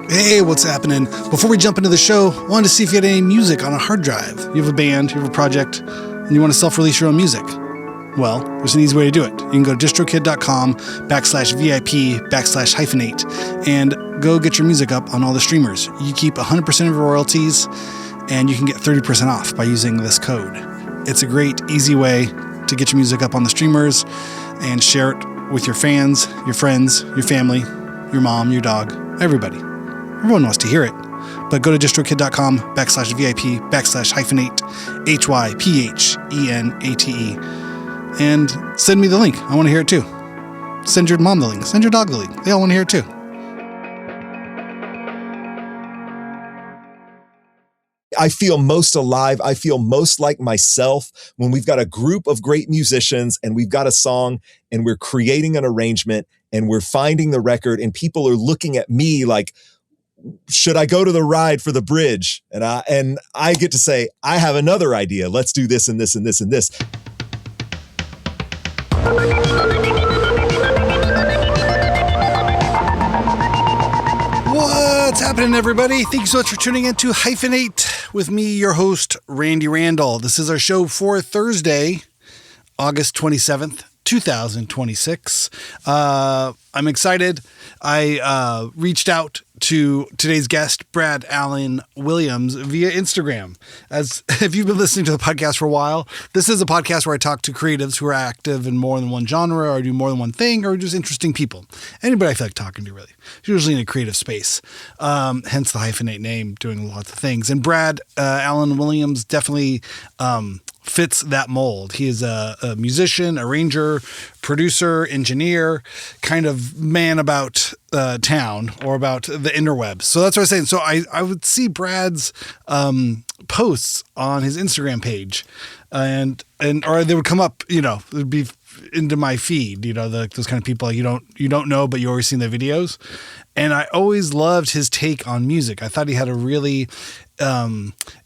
Hey, what's happening? Before we jump into the show, I wanted to see if you had any music on a hard drive. You have a band, you have a project, and you want to self-release your own music. Well, there's an easy way to do it. You can go to distrokid.com/VIP/hyphenate and go get your music up on all the streamers. You keep 100% of your royalties, and you can get 30% off by using this code. It's a great, easy way to get your music up on the streamers and share it with your fans, your friends, your family, your mom, your dog, everybody. Everyone wants to hear it. But go to distrokid.com/VIP/hyphenate, HYPHENATE, and send me the link. I want to hear it too. Send your mom the link. Send your dog the link. They all want to hear it too. I feel most alive. I feel most like myself when we've got a group of great musicians and we've got a song and we're creating an arrangement and we're finding the record and people are looking at me like, should I go to the ride for the bridge? And I get to say, I have another idea. Let's do this and this and this and this. What's happening, everybody? Thank you so much for tuning in to Hyphenate with me, your host, Randy Randall. This is our show for Thursday, August 27th, 2026. I'm excited. I reached out to today's guest, Brad Allen Williams, via Instagram. As if you've been listening to the podcast for a while, this is a podcast where I talk to creatives who are active in more than one genre or do more than one thing or just interesting people. Anybody I feel like talking to, really. Usually in a creative space. Hence the Hyphenate name, doing lots of things. And Brad Allen Williams definitely fits that mold. He is a musician, arranger, producer, engineer, kind of man about town or about the interwebs. So that's what I was saying. So I would see Brad's posts on his Instagram page and or they would come up, it would be into my feed, those kind of people like you don't know, but you always seen their videos. And I always loved his take on music. I thought he had a really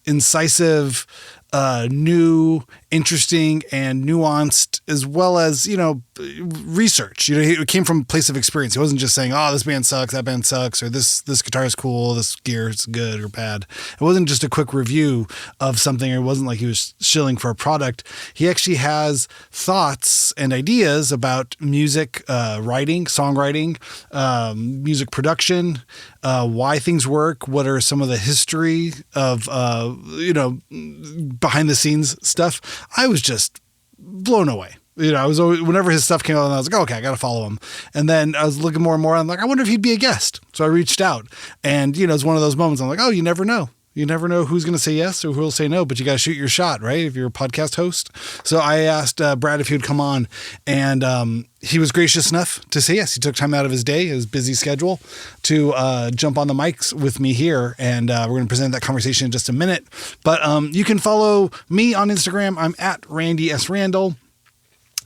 incisive, new, interesting, and nuanced, as well as, research. It came from a place of experience. He wasn't just saying, oh, this band sucks, that band sucks, or this guitar is cool, this gear is good or bad. It wasn't just a quick review of something. It wasn't like he was shilling for a product. He actually has thoughts and ideas about music writing, songwriting, music production, why things work, what are some of the history of, behind the scenes stuff. I was just blown away. I was always, whenever his stuff came out, I was like, okay, I got to follow him. And then I was looking more and more. I'm like, I wonder if he'd be a guest. So I reached out, and it's one of those moments. I'm like, oh, you never know. You never know who's going to say yes or who will say no, but you got to shoot your shot, right? If you're a podcast host. So I asked Brad if he would come on, and he was gracious enough to say yes. He took time out of his day, his busy schedule, to jump on the mics with me here. And we're going to present that conversation in just a minute. But you can follow me on Instagram. I'm at Randy S. Randall.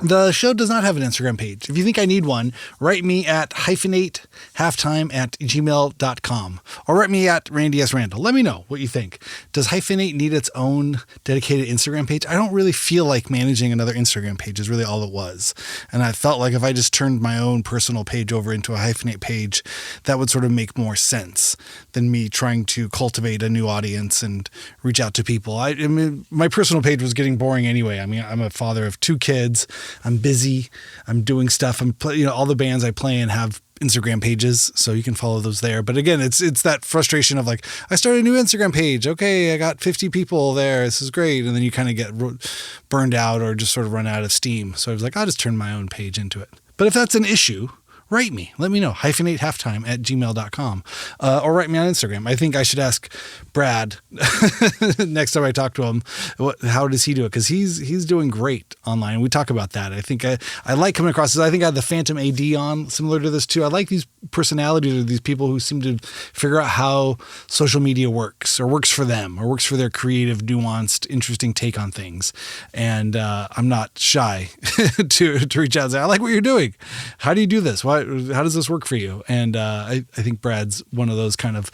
The show does not have an Instagram page. If you think I need one, write me at hyphenatehalftime@gmail.com or write me at Randy S. Randall. Let me know what you think. Does Hyphenate need its own dedicated Instagram page? I don't really feel like managing another Instagram page is really all it was. And I felt like if I just turned my own personal page over into a Hyphenate page, that would sort of make more sense than me trying to cultivate a new audience and reach out to people. I mean, my personal page was getting boring anyway. I mean, I'm a father of 2 kids. I'm busy. I'm doing stuff. All the bands I play in have Instagram pages, so you can follow those there. But again, it's that frustration of like, I started a new Instagram page. Okay, I got 50 people there. This is great. And then you kind of get burned out or just sort of run out of steam. So I was like, I'll just turn my own page into it. But if that's an issue, write me. Let me know. hyphenatehalftime@gmail.com or write me on Instagram. I think I should ask Brad next time I talk to him, how does he do it? Because he's doing great online. We talk about that. I think I like coming across this. I think I had the Phantom AD on, similar to this too. I like these personalities of these people who seem to figure out how social media works or works for them or works for their creative, nuanced, interesting take on things. And I'm not shy to reach out and say, I like what you're doing. How do you do this? Why how does this work for you? And I think Brad's one of those kind of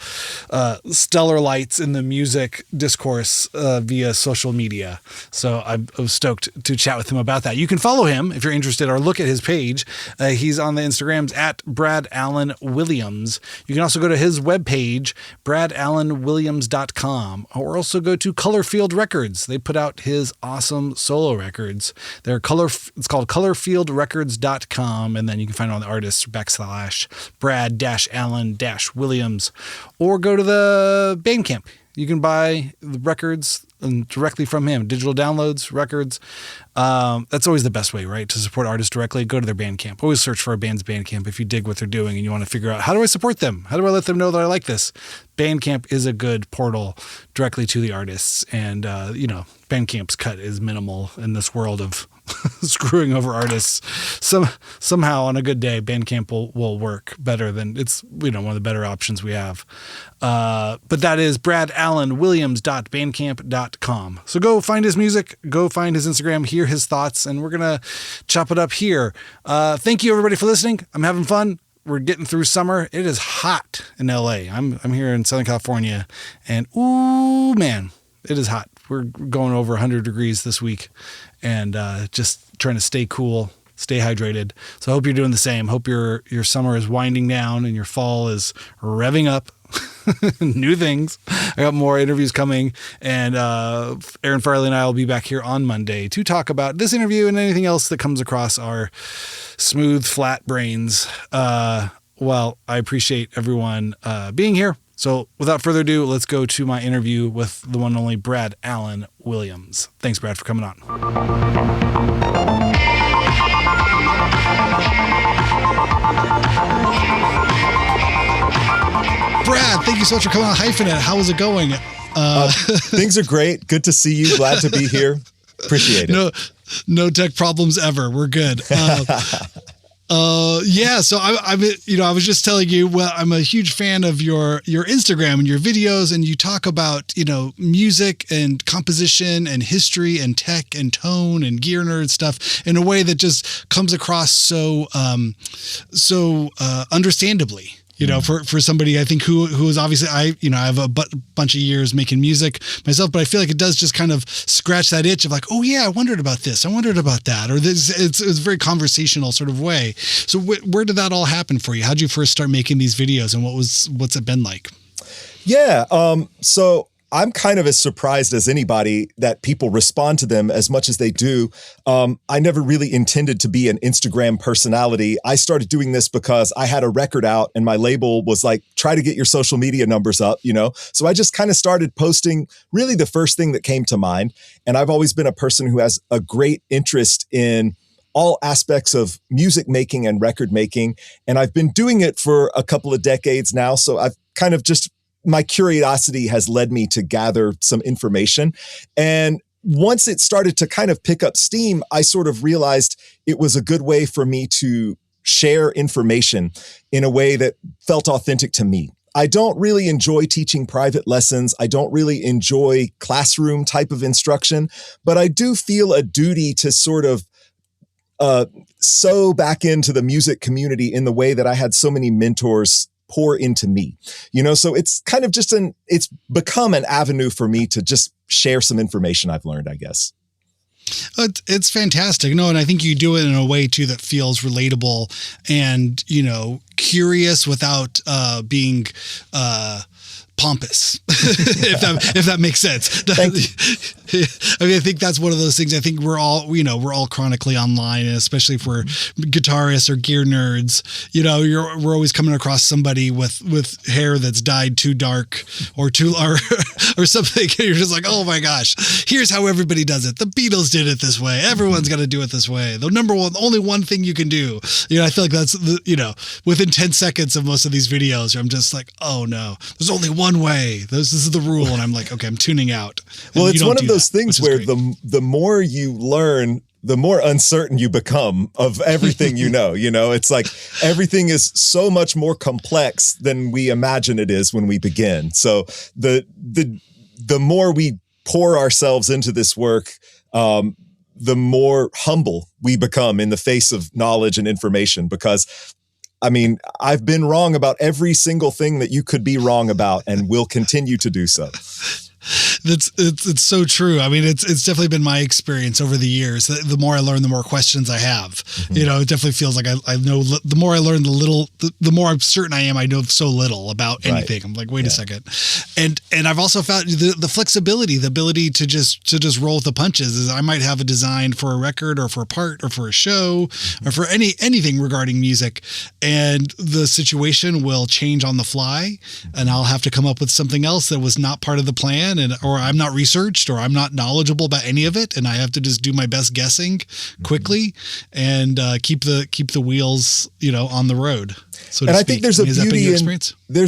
stellar lights in the music discourse via social media. So I was stoked to chat with him about that. You can follow him if you're interested, or look at his page. He's on the Instagrams at Brad Allen Williams. You can also go to his webpage, bradallenwilliams.com, or also go to Colorfield Records. They put out his awesome solo records. It's called colorfieldrecords.com, and then you can find it on the artists /Brad-Allen-Williams, or go to the Bandcamp. You can buy the records directly from him, digital downloads, records. That's always the best way, right? To support artists directly, go to their Bandcamp. Always search for a band's Bandcamp if you dig what they're doing and you want to figure out, how do I support them? How do I let them know that I like this? Bandcamp is a good portal directly to the artists. And, Bandcamp's cut is minimal in this world of screwing over artists. Somehow on a good day, Bandcamp will work better than it's, one of the better options we have. But that is bradallenwilliams.bandcamp.com. So go find his music, go find his Instagram, hear his thoughts, and we're going to chop it up here. Thank you everybody for listening. I'm having fun. We're getting through summer. It is hot in LA. I'm here in Southern California, and ooh, man, it is hot. We're going over 100 degrees this week, and just trying to stay cool, stay hydrated. So I hope you're doing the same. Hope your summer is winding down and your fall is revving up. New things. I got more interviews coming, and Aaron Farley and I will be back here on Monday to talk about this interview and anything else that comes across our smooth, flat brains. Well, I appreciate everyone being here. So without further ado, let's go to my interview with the one and only Brad Allen Williams. Thanks, Brad, for coming on. Brad, thank you so much for coming on Hyphenate. How is it going? Things are great. Good to see you. Glad to be here. Appreciate it. No tech problems ever. We're good. So I was just telling you, well, I'm a huge fan of your Instagram and your videos, and you talk about, music and composition and history and tech and tone and gear nerd stuff in a way that just comes across so understandably. For somebody, I think who is obviously, I have a bunch of years making music myself, but I feel like it does just kind of scratch that itch of like, oh yeah, I wondered about this, I wondered about that, or this. It's a very conversational sort of way. So where did that all happen for you? How'd you first start making these videos, and what's it been like? Yeah. So I'm kind of as surprised as anybody that people respond to them as much as they do. I never really intended to be an Instagram personality. I started doing this because I had a record out and my label was like, try to get your social media numbers up, So I just kind of started posting really the first thing that came to mind. And I've always been a person who has a great interest in all aspects of music making and record making. And I've been doing it for a couple of decades now. So I've kind of my curiosity has led me to gather some information. And once it started to kind of pick up steam, I sort of realized it was a good way for me to share information in a way that felt authentic to me. I don't really enjoy teaching private lessons. I don't really enjoy classroom type of instruction, but I do feel a duty to sort of sew back into the music community in the way that I had so many mentors pour into me, so it's kind of it's become an avenue for me to just share some information I've learned, I guess. It's fantastic. No, and I think you do it in a way too that feels relatable and, curious without being pompous, if that makes sense. Thank you. I think that's one of those things. I think we're all chronically online, and especially if we're guitarists or gear nerds, we're always coming across somebody with hair that's dyed too dark or something. You're just like, oh my gosh, here's how everybody does it. The Beatles did it this way. Everyone's got to do it this way. The only one thing you can do. I feel like that's within 10 seconds of most of these videos, I'm just like, oh no, there's only one way. This is the rule. And I'm like, okay, I'm tuning out. Well, it's one of those things where the more you learn, the more uncertain you become of everything it's like everything is so much more complex than we imagine it is when we begin. So the more we pour ourselves into this work, the more humble we become in the face of knowledge and information, because I mean, I've been wrong about every single thing that you could be wrong about, and will continue to do so. It's so true. I mean, it's definitely been my experience over the years. The more I learn, the more questions I have. Mm-hmm. You know, it definitely feels like I know. The more I learn, the more I'm certain I am. I know so little about anything. Right. I'm like, wait a second, and I've also found the flexibility, the ability to just roll with the punches. Is I might have a design for a record or for a part or for a show or for anything regarding music, and the situation will change on the fly, and I'll have to come up with something else that was not part of the plan. Or I'm not researched, or I'm not knowledgeable about any of it, and I have to just do my best guessing quickly and keep the wheels, you know, on the road. So to speak. I think there's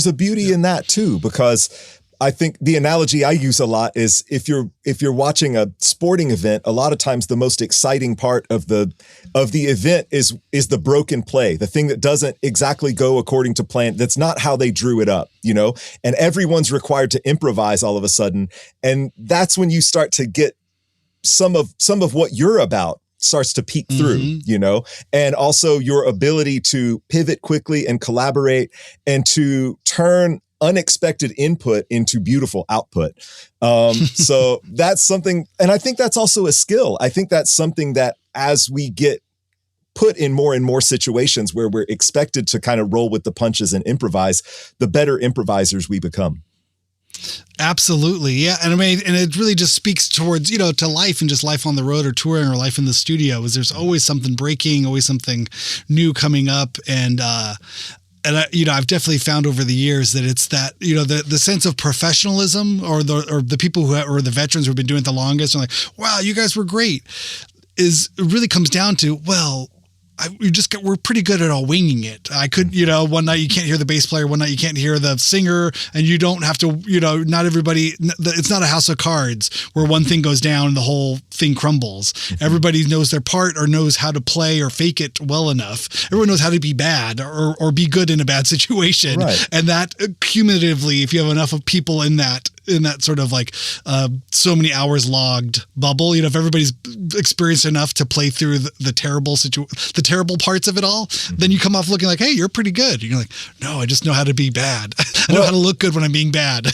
a beauty in that too, because I think the analogy I use a lot is if you're watching a sporting event, a lot of times the most exciting part of the event is the broken play, the thing that doesn't exactly go according to plan. That's not how they drew it up, you know, and everyone's required to improvise all of a sudden. And that's when you start to get some of what you're about starts to peek through, you know, and also your ability to pivot quickly and collaborate and to turn unexpected input into beautiful output. So that's something, and I think that's also a skill. I think that's something that as we get put in more and more situations where we're expected to kind of roll with the punches and improvise, the better improvisers we become. Absolutely. Yeah. And I mean, and it really just speaks towards, you know, to life and just life on the road or touring or life in the studio, is there's always something breaking, always something new coming up. And you know, I've definitely found over the years that it's that, you know, the sense of professionalism or the people or the veterans who've been doing it the longest and like, wow, you guys were great, it really comes down to, well, we're pretty good at all winging it. I could, you know, one night you can't hear the bass player, one night you can't hear the singer, and you don't have to, you know, not everybody, it's not a house of cards where one thing goes down and the whole thing crumbles. Everybody knows their part or knows how to play or fake it well enough. Everyone knows how to be bad or be good in a bad situation. Right. And that cumulatively, if you have enough of people in that sort of like so many hours logged bubble, you know, if everybody's experienced enough to play through the terrible parts of it all, then you come off looking like, hey, you're pretty good. You're like, no, I just know how to be bad. I know how to look good when I'm being bad.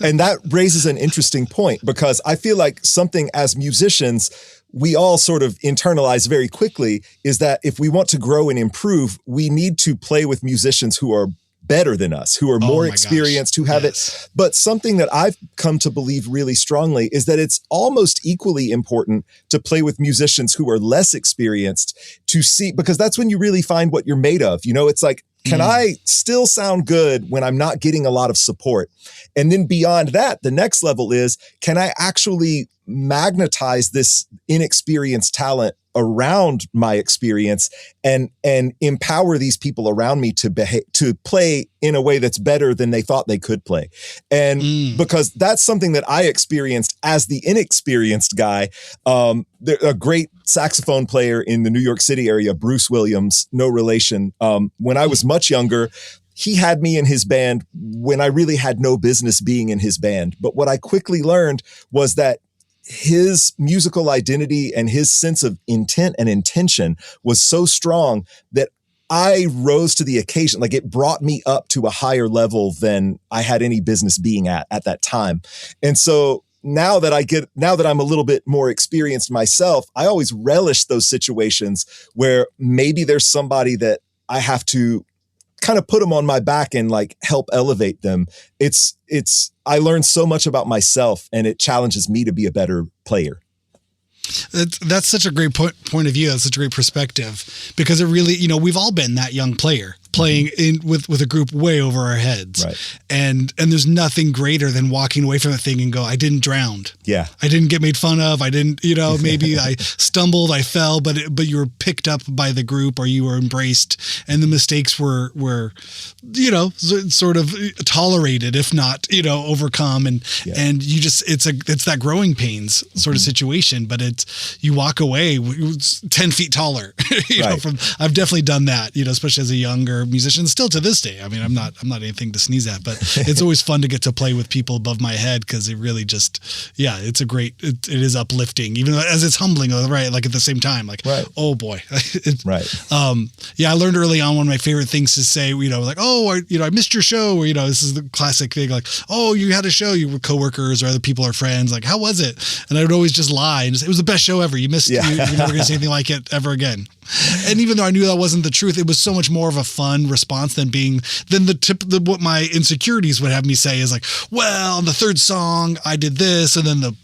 And that raises an interesting point, because I feel like something as musicians, we all sort of internalize very quickly, is that if we want to grow and improve, we need to play with musicians who are better than us, who are more experienced, who have it. But something that I've come to believe really strongly is that it's almost equally important to play with musicians who are less experienced, to see, because that's when you really find what you're made of. You know, it's like, can I still sound good when I'm not getting a lot of support? And then beyond that, the next level is, can I actually magnetize this inexperienced talent around my experience and empower these people around me to play in a way that's better than they thought they could play. And because that's something that I experienced as the inexperienced guy. A great saxophone player in the New York City area, Bruce Williams, no relation. When I was much younger, he had me in his band when I really had no business being in his band. But what I quickly learned was that his musical identity and his sense of intent and intention was so strong that I rose to the occasion. Like, it brought me up to a higher level than I had any business being at that time. And so now that I'm a little bit more experienced myself, I always relish those situations where maybe there's somebody that I have to kind of put them on my back and like help elevate them. I learned so much about myself, and it challenges me to be a better player. That's such a great point of view. That's such a great perspective, because it really, you know, we've all been that young player playing in with a group way over our heads. Right. And there's nothing greater than walking away from a thing and go, I didn't drown. Yeah. I didn't get made fun of. I didn't, you know, maybe I stumbled, I fell, but you were picked up by the group, or you were embraced, and the mistakes were, you know, sort of tolerated, if not, you know, overcome. And you just, it's that growing pains sort of situation, but you walk away 10 feet taller, you know, I've definitely done that, you know, especially as a younger, musicians still to this day. I mean, I'm not anything to sneeze at, but it's always fun to get to play with people above my head because it really just, it's a great, it is uplifting, even as it's humbling, right? Like at the same time, like, oh boy. I learned early on one of my favorite things to say, like, oh, I missed your show, or, this is the classic thing, like, oh, you had a show, you were coworkers or other people or friends, like, how was it? And I would always just lie and just, it was the best show ever. You missed, you're never going to say anything like it ever again. And even though I knew that wasn't the truth, it was so much more of a fun response than what my insecurities would have me say is like, well, on the third song, I did this, and then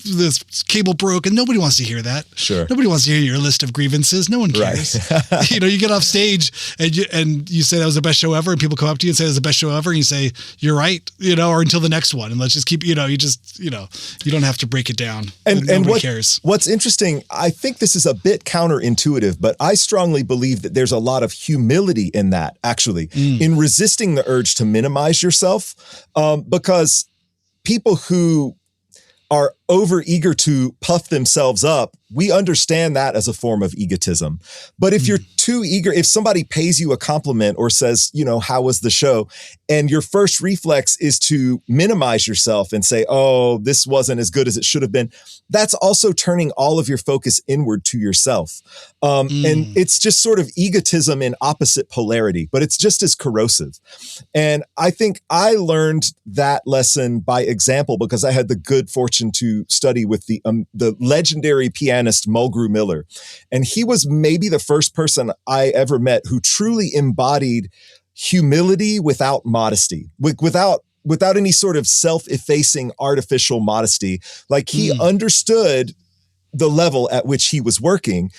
this cable broke, and nobody wants to hear that. Sure. Nobody wants to hear your list of grievances. No one cares. Right. You get off stage and you say that was the best show ever, and people come up to you and say it was the best show ever, and you say, you're right, or until the next one. And let's just keep, you don't have to break it down. And nobody cares. What's interesting, I think this is a bit counterintuitive, but I strongly believe that there's a lot of humility in that, actually, in resisting the urge to minimize yourself, because people who are over eager to puff themselves up, we understand that as a form of egotism. But if you're too eager, if somebody pays you a compliment or says, how was the show? And your first reflex is to minimize yourself and say, oh, this wasn't as good as it should have been. That's also turning all of your focus inward to yourself. And it's just sort of egotism in opposite polarity, but it's just as corrosive. And I think I learned that lesson by example because I had the good fortune to study with the legendary pianist Mulgrew Miller. And he was maybe the first person I ever met who truly embodied humility without modesty, without any sort of self-effacing artificial modesty. Like he understood the level at which he was working.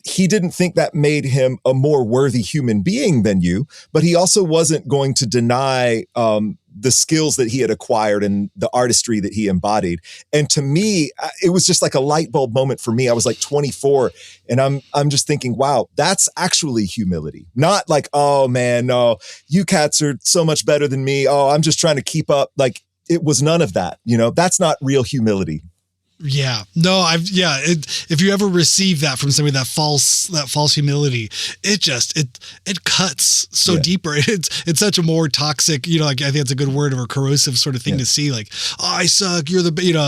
He didn't think that made him a more worthy human being than you, but he also wasn't going to deny the skills that he had acquired and the artistry that he embodied. And to me, it was just like a light bulb moment for me. I was like 24 and I'm just thinking, wow, that's actually humility. Not like, oh man, no, you cats are so much better than me. Oh, I'm just trying to keep up. Like it was none of that. That's not real humility. Yeah, no, if you ever receive that from somebody, that false humility, it cuts so deeper. It's such a more toxic, I think it's a good word, or corrosive sort of thing to see. Like, oh, I suck. You're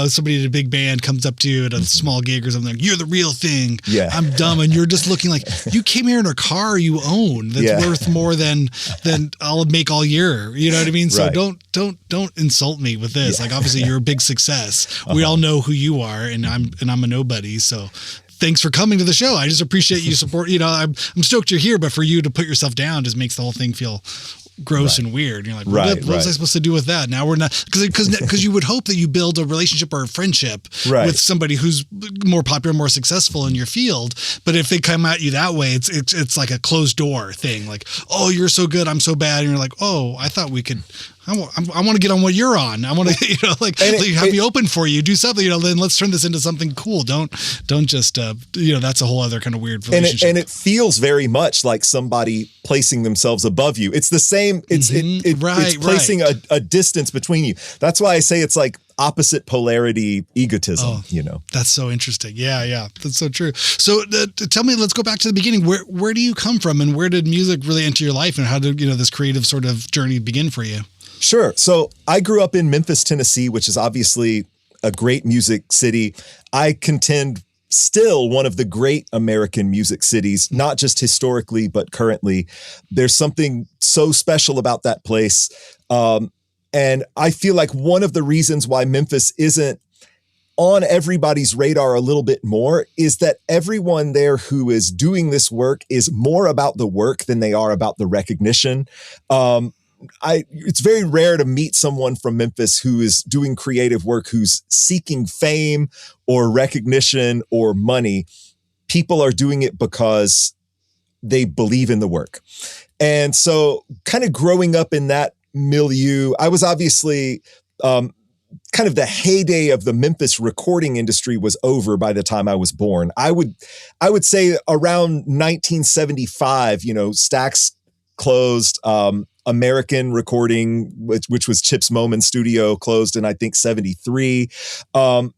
somebody in a big band comes up to you at a small gig or something. Like, you're the real thing. Yeah. I'm dumb. And you're just looking like you came here in a car you own that's worth more than I'll make all year. You know what I mean? So don't insult me with this. Like, obviously you're a big success. We all know who you are. And I'm a nobody. So thanks for coming to the show. I just appreciate you support. I'm stoked you're here, but for you to put yourself down just makes the whole thing feel gross and weird. You're like, what was I supposed to do with that? Now we're not, because you would hope that you build a relationship or a friendship with somebody who's more popular, more successful in your field. But if they come at you that way, it's like a closed door thing. Like, oh, you're so good, I'm so bad. And you're like, oh, I thought we could. I want to get on what you're on. I want to, have me open for you. Do something, then let's turn this into something cool. Don't just, that's a whole other kind of weird relationship. And it feels very much like somebody placing themselves above you. It's the same. It's placing a distance between you. That's why I say it's like opposite polarity egotism, That's so interesting. Yeah. That's so true. So tell me, let's go back to the beginning. Where do you come from and where did music really enter your life and how did, this creative sort of journey begin for you? Sure. So I grew up in Memphis, Tennessee, which is obviously a great music city. I contend still one of the great American music cities, not just historically, but currently. There's something so special about that place. And I feel like one of the reasons why Memphis isn't on everybody's radar a little bit more is that everyone there who is doing this work is more about the work than they are about the recognition. It's very rare to meet someone from Memphis who is doing creative work, who's seeking fame or recognition or money. People are doing it because they believe in the work. And so kind of growing up in that milieu, I was obviously kind of the heyday of the Memphis recording industry was over by the time I was born. I would say around 1975, Stax closed, American Recording, which was Chip's Moman Studio, closed in, I think, 73.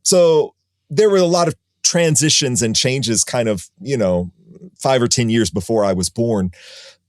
So there were a lot of transitions and changes kind of, 5 or 10 years before I was born.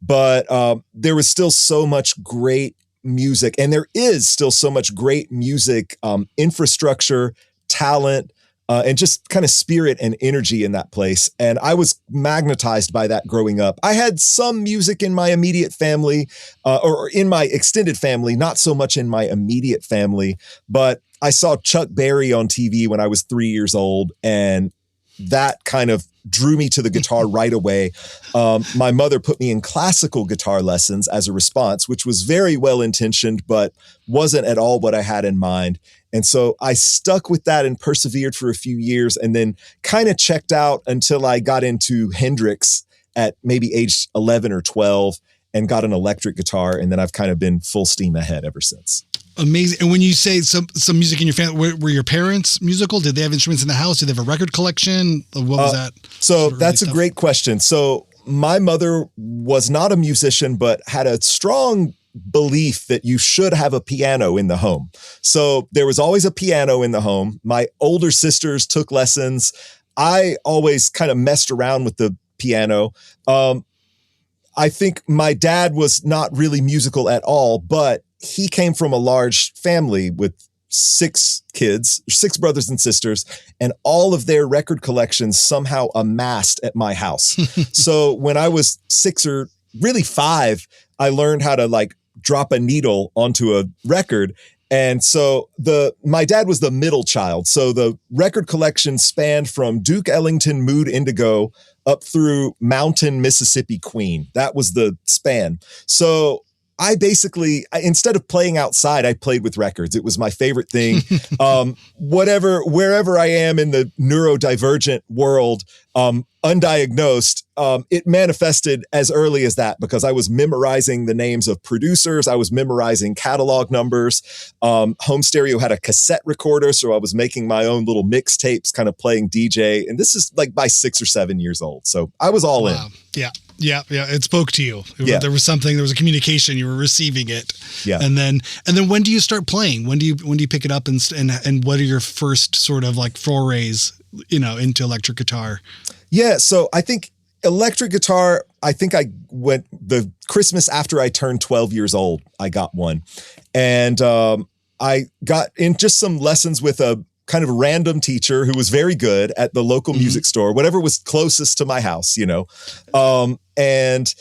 but there was still so much great music, and there is still so much great music, infrastructure, talent, and just kind of spirit and energy in that place. And I was magnetized by that growing up. I had some music in my immediate family, or in my extended family, not so much in my immediate family, but I saw Chuck Berry on TV when I was 3 years old, and that kind of drew me to the guitar right away. My mother put me in classical guitar lessons as a response, which was very well-intentioned, but wasn't at all what I had in mind. And so I stuck with that and persevered for a few years, and then kind of checked out until I got into Hendrix at maybe age 11 or 12 and got an electric guitar. And then I've kind of been full steam ahead ever since. Amazing. And when you say some music in your family, were your parents musical? Did they have instruments in the house? Did they have a record collection? What was that? So that's a great question. So my mother was not a musician, but had a strong belief that you should have a piano in the home. So there was always a piano in the home. My older sisters took lessons. I always kind of messed around with the piano. I think my dad was not really musical at all, but he came from a large family with 6 kids, 6 brothers and sisters, and all of their record collections somehow amassed at my house. So when I was 6 or really 5, I learned how to like drop a needle onto a record. And so my dad was the middle child. So the record collection spanned from Duke Ellington Mood Indigo up through Mountain Mississippi Queen. That was the span. So I basically, instead of playing outside, I played with records. It was my favorite thing. Wherever I am in the neurodivergent world, undiagnosed, it manifested as early as that because I was memorizing the names of producers. I was memorizing catalog numbers. Home stereo had a cassette recorder, so I was making my own little mixtapes, kind of playing DJ. And this is like by 6 or 7 years old. So I was all in. Yeah. Yeah. It spoke to you. Yeah. There was a communication, you were receiving it. Yeah. And then when do you start playing? When do you pick it up and what are your first sort of like forays, into electric guitar? Yeah. So I think electric guitar, I went the Christmas after I turned 12 years old, I got one. And, I got in just some lessons with a kind of random teacher who was very good at the local music store, whatever was closest to my house, and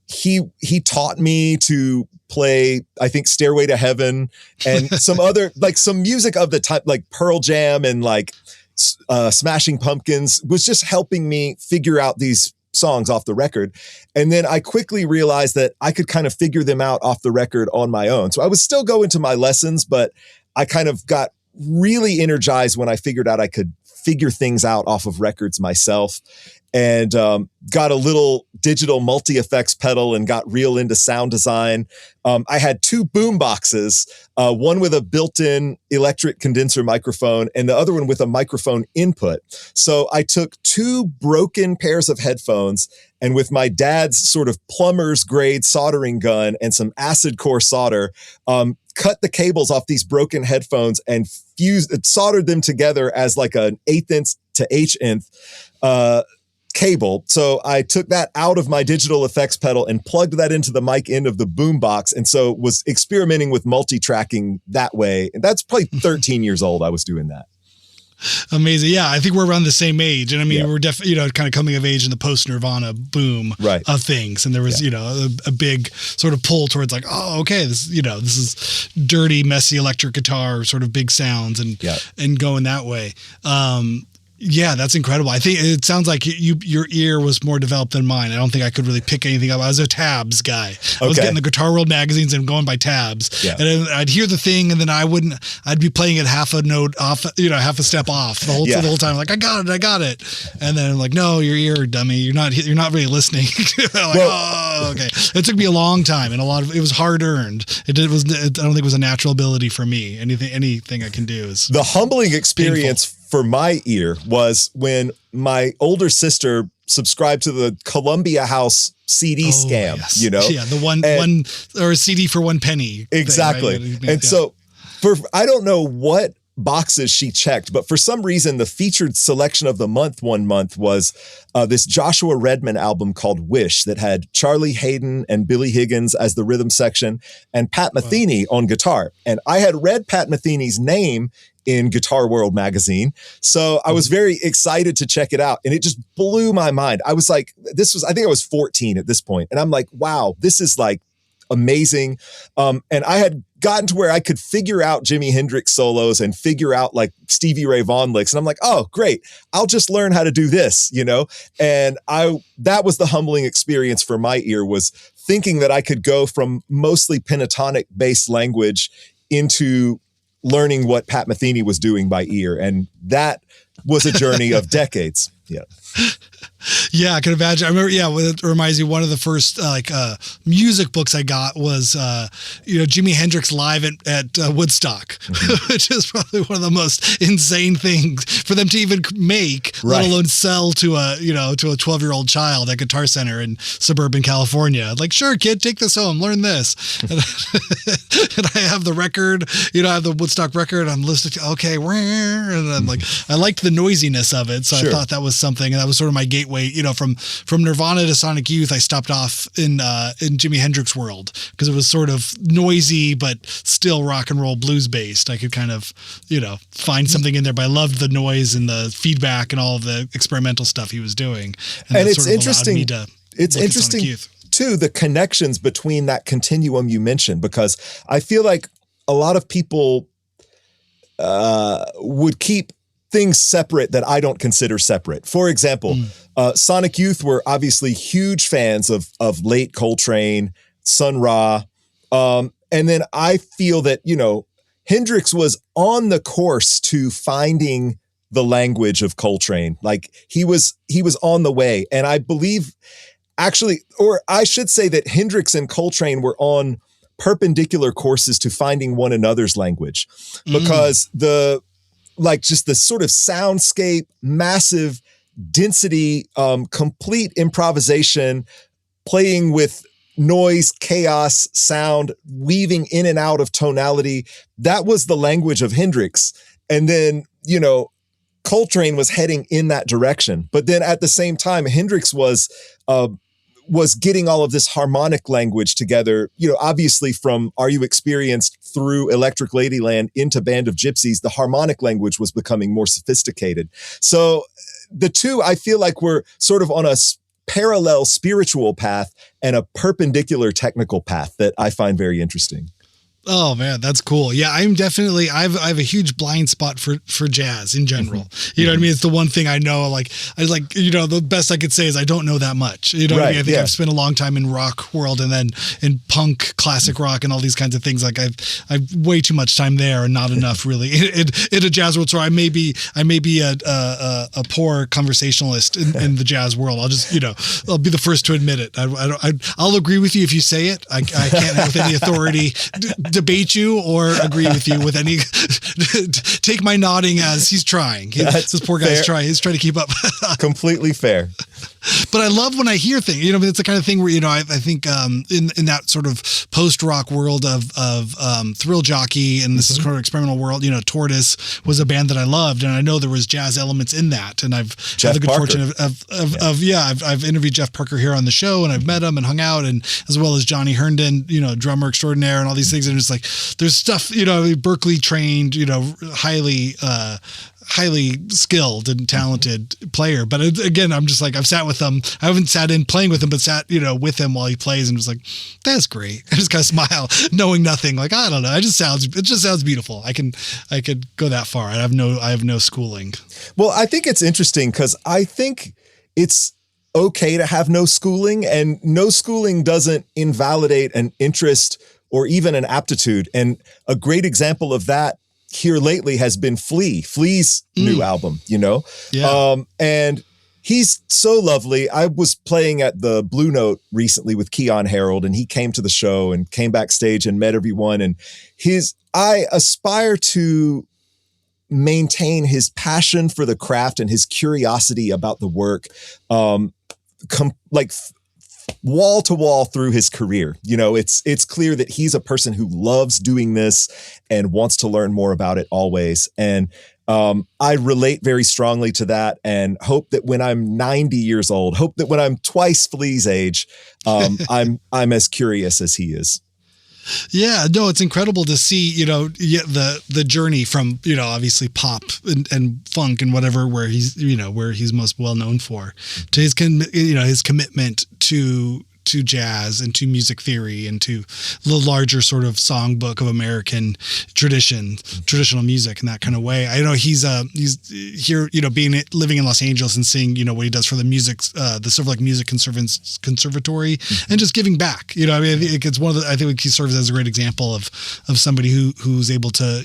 he taught me to play, I think, Stairway to Heaven and some other, like some music of the type, like Pearl Jam and like Smashing Pumpkins, was just helping me figure out these songs off the record. And then I quickly realized that I could kind of figure them out off the record on my own. So I was still going to my lessons, but I kind of got really energized when I figured out I could figure things out off of records myself, and got a little digital multi-effects pedal and got real into sound design. I had 2 boom boxes, one with a built-in electric condenser microphone and the other one with a microphone input. So I took 2 broken pairs of headphones, and with my dad's sort of plumber's grade soldering gun and some acid core solder, cut the cables off these broken headphones and soldered them together as like an 1/8 to H-nth cable. So I took that out of my digital effects pedal and plugged that into the mic end of the boombox. And so was experimenting with multi-tracking that way. And that's probably 13 years old. I was doing that. Amazing. Yeah. I think we're around the same age. And I mean, we're definitely, kind of coming of age in the post-Nirvana boom of things. And there was, a big sort of pull towards like, oh, okay, this is dirty, messy electric guitar, sort of big sounds and going that way. Yeah, that's incredible. I think it sounds like your ear was more developed than mine. I don't think I could really pick anything up. I was a tabs guy. I was getting the Guitar World magazines and going by tabs. Yeah. And I'd hear the thing, and then I'd be playing it half a note off, half a step off the whole time. Like, I got it. And then I'm like, no, your ear, dummy. You're not really listening. Okay. It took me a long time, and it was hard earned. I don't think it was a natural ability for me. Anything I can do is the humbling experience painful. For my ear was when my older sister subscribed to the Columbia House CD scam, yes. Yeah, the one or a CD for 1 penny. Exactly. Thing, right? And so I don't know what boxes she checked, but for some reason, the featured selection of the month one month was this Joshua Redman album called Wish that had Charlie Hayden and Billy Higgins as the rhythm section and Pat Metheny on guitar. And I had read Pat Metheny's name in Guitar World magazine. So I was very excited to check it out. And it just blew my mind. I was like, I think I was 14 at this point. And I'm like, wow, this is like amazing. And I had gotten to where I could figure out Jimi Hendrix solos and figure out like Stevie Ray Vaughan licks. And I'm like, oh, great. I'll just learn how to do this, And that was the humbling experience for my ear, was thinking that I could go from mostly pentatonic based language into learning what Pat Metheny was doing by ear. And that was a journey of decades. Yeah. Yeah, I can imagine. I remember, it reminds me, one of the first music books I got was, Jimi Hendrix live at Woodstock, which is probably one of the most insane things for them to even make, let alone sell to a 12-year-old child at Guitar Center in suburban California. Like, sure, kid, take this home, learn this. And I have the record, I have the Woodstock record. I'm listening to, okay, and I'm like, I liked the noisiness of it. So I thought that was something, and that was sort of my gateway, from Nirvana to Sonic Youth. I stopped off in Jimi Hendrix world because it was sort of noisy, but still rock and roll blues based. I could kind of, find something in there, but I loved the noise and the feedback and all of the experimental stuff he was doing. And it's interesting. It's interesting too, the connections between that continuum you mentioned, because I feel like a lot of people would keep things separate that I don't consider separate. For example, Sonic Youth were obviously huge fans of late Coltrane, Sun Ra. And then I feel that, Hendrix was on the course to finding the language of Coltrane. Like he was on the way. And I believe actually, or I should say that Hendrix and Coltrane were on perpendicular courses to finding one another's language, because just the sort of soundscape, massive density, complete improvisation, playing with noise, chaos, sound, weaving in and out of tonality. That was the language of Hendrix. And then, Coltrane was heading in that direction. But then at the same time, Hendrix was getting all of this harmonic language together, obviously from Are You Experienced through Electric Ladyland into Band of Gypsies, the harmonic language was becoming more sophisticated. So the two, I feel like, were sort of on a parallel spiritual path and a perpendicular technical path that I find very interesting. Oh man, that's cool. Yeah, I have a huge blind spot for jazz in general. You know what I mean? It's the one thing I know, the best I could say is I don't know that much. You know what I mean? I think I've spent a long time in rock world and then in punk, classic rock and all these kinds of things. Like I've way too much time there and not enough really in a jazz world. So I may be a poor conversationalist in the jazz world. I'll just, I'll be the first to admit it. I'll agree with you if you say it. I can't with any authority debate you or agree with you with any. Take my nodding as he's trying. This poor guy's trying. He's trying to keep up. Completely fair. But I love when I hear things. It's the kind of thing where I think in that sort of post rock world of Thrill Jockey and this sort of experimental world. Tortoise was a band that I loved, and I know there was jazz elements in that. And I've had the good fortune I've interviewed Jeff Parker here on the show, and I've met him and hung out, and as well as Johnny Herndon, drummer extraordinaire, and all these things. And it's like there's stuff, Berkeley trained, highly skilled and talented player. But again, I'm just like, I've sat with him. I haven't sat in playing with him, but sat, with him while he plays and was like, that's great. I just kind of smile, knowing nothing. Like, I don't know. It just sounds beautiful. I could go that far. I have no schooling. Well, I think it's interesting because I think it's okay to have no schooling, and no schooling doesn't invalidate an interest or even an aptitude. And a great example of that here lately has been Flea's new album, Yeah. And he's so lovely. I was playing at the Blue Note recently with Keon Harold, and he came to the show and came backstage and met everyone. And I aspire to maintain his passion for the craft and his curiosity about the work, wall to wall through his career. You know, it's clear that he's a person who loves doing this and wants to learn more about it always. And I relate very strongly to that, and hope that when I'm 90 years old, hope that when I'm twice Flea's age, I'm as curious as he is. Yeah, no, it's incredible to see, the journey from, obviously pop and funk and whatever, where he's most well known for, to his commitment to jazz and to music theory and to the larger sort of songbook of American traditional music in that kind of way. I know he's here, living in Los Angeles and seeing, what he does for the music, the sort of like music conservatory, and just giving back. I think it's I think he serves as a great example of somebody who's able to,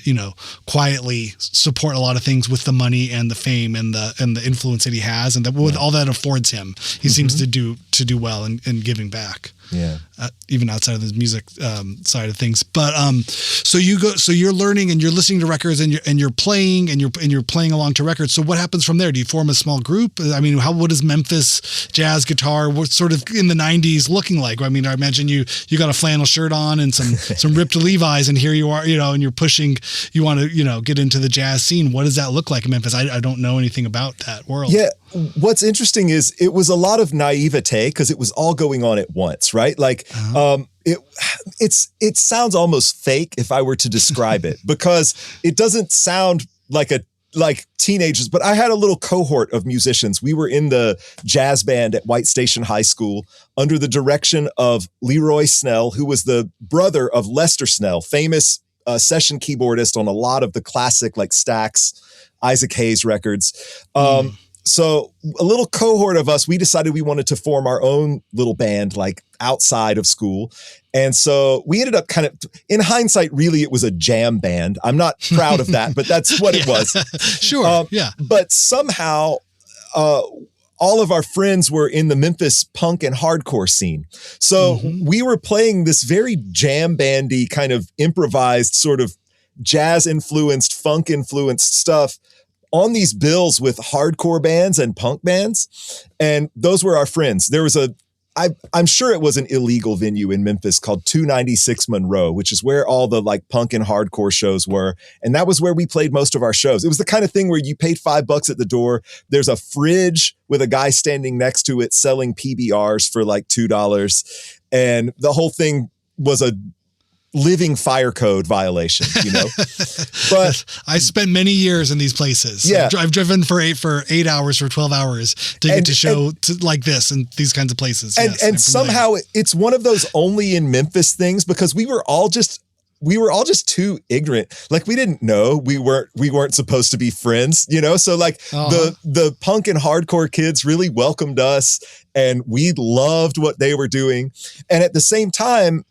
quietly support a lot of things with the money and the fame and the influence that he has, and that with all that affords him, he seems to do well in giving back. Yeah. Even outside of the music side of things. But so you're learning and you're listening to records and you're playing and you're playing along to records. So what happens from there? Do you form a small group? I mean, what is Memphis jazz guitar, what sort of in the 90s looking like? I mean, I imagine you got a flannel shirt on and some ripped Levi's, and here you are, and you're pushing, you want to, get into the jazz scene. What does that look like in Memphis? I don't know anything about that world. Yeah. What's interesting is it was a lot of naivete because it was all going on at once, right? Like, it sounds almost fake if I were to describe it, because it doesn't sound like teenagers, but I had a little cohort of musicians. We were in the jazz band at White Station High School under the direction of Leroy Snell, who was the brother of Lester Snell, famous session keyboardist on a lot of the classic like Stax, Isaac Hayes records. So a little cohort of us, we decided we wanted to form our own little band, like outside of school. And so we ended up kind of, in hindsight, really, it was a jam band. I'm not proud of that, but that's what it was. Sure. Yeah. But somehow, all of our friends were in the Memphis punk and hardcore scene. So we were playing this very jam bandy kind of improvised sort of jazz influenced, funk influenced stuff on these bills with hardcore bands and punk bands. And those were our friends. There was I'm sure it was an illegal venue in Memphis called 296 Monroe, which is where all the like punk and hardcore shows were. And that was where we played most of our shows. It was the kind of thing where you paid $5 at the door. There's a fridge with a guy standing next to it selling PBRs for like $2. And the whole thing was a living fire code violation, but I spent many years in these places. Yeah. I've driven for 8 hours, for 12 hours to get to show like this and these kinds of places. And somehow it's one of those only in Memphis things, because we were all just too ignorant. Like we didn't know we weren't supposed to be friends, So like the punk and hardcore kids really welcomed us, and we loved what they were doing. And at the same time,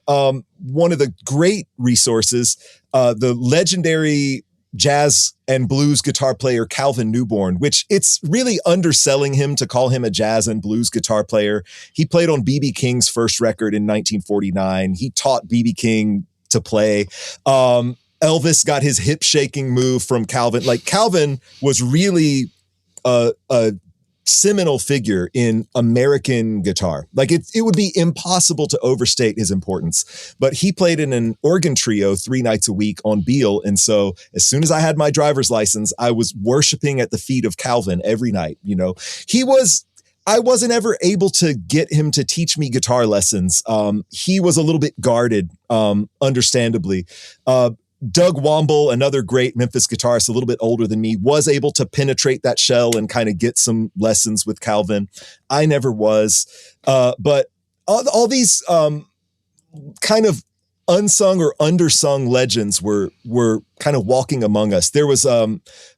one of the great resources, the legendary jazz and blues guitar player Calvin Newborn, which it's really underselling him to call him a jazz and blues guitar player. He played on B.B. King's first record in 1949. He taught B.B. King to play. Elvis got his hip shaking move from Calvin. Like Calvin was really a seminal figure in American guitar. Like it would be impossible to overstate his importance, but he played in an organ trio 3 nights a week on Beale. And so as soon as I had my driver's license, I was worshiping at the feet of Calvin every night. I wasn't ever able to get him to teach me guitar lessons. He was a little bit guarded, understandably. Doug Womble, another great Memphis guitarist, a little bit older than me, was able to penetrate that shell and kind of get some lessons with Calvin. I never was. But all these kind of unsung or undersung legends were kind of walking among us. There was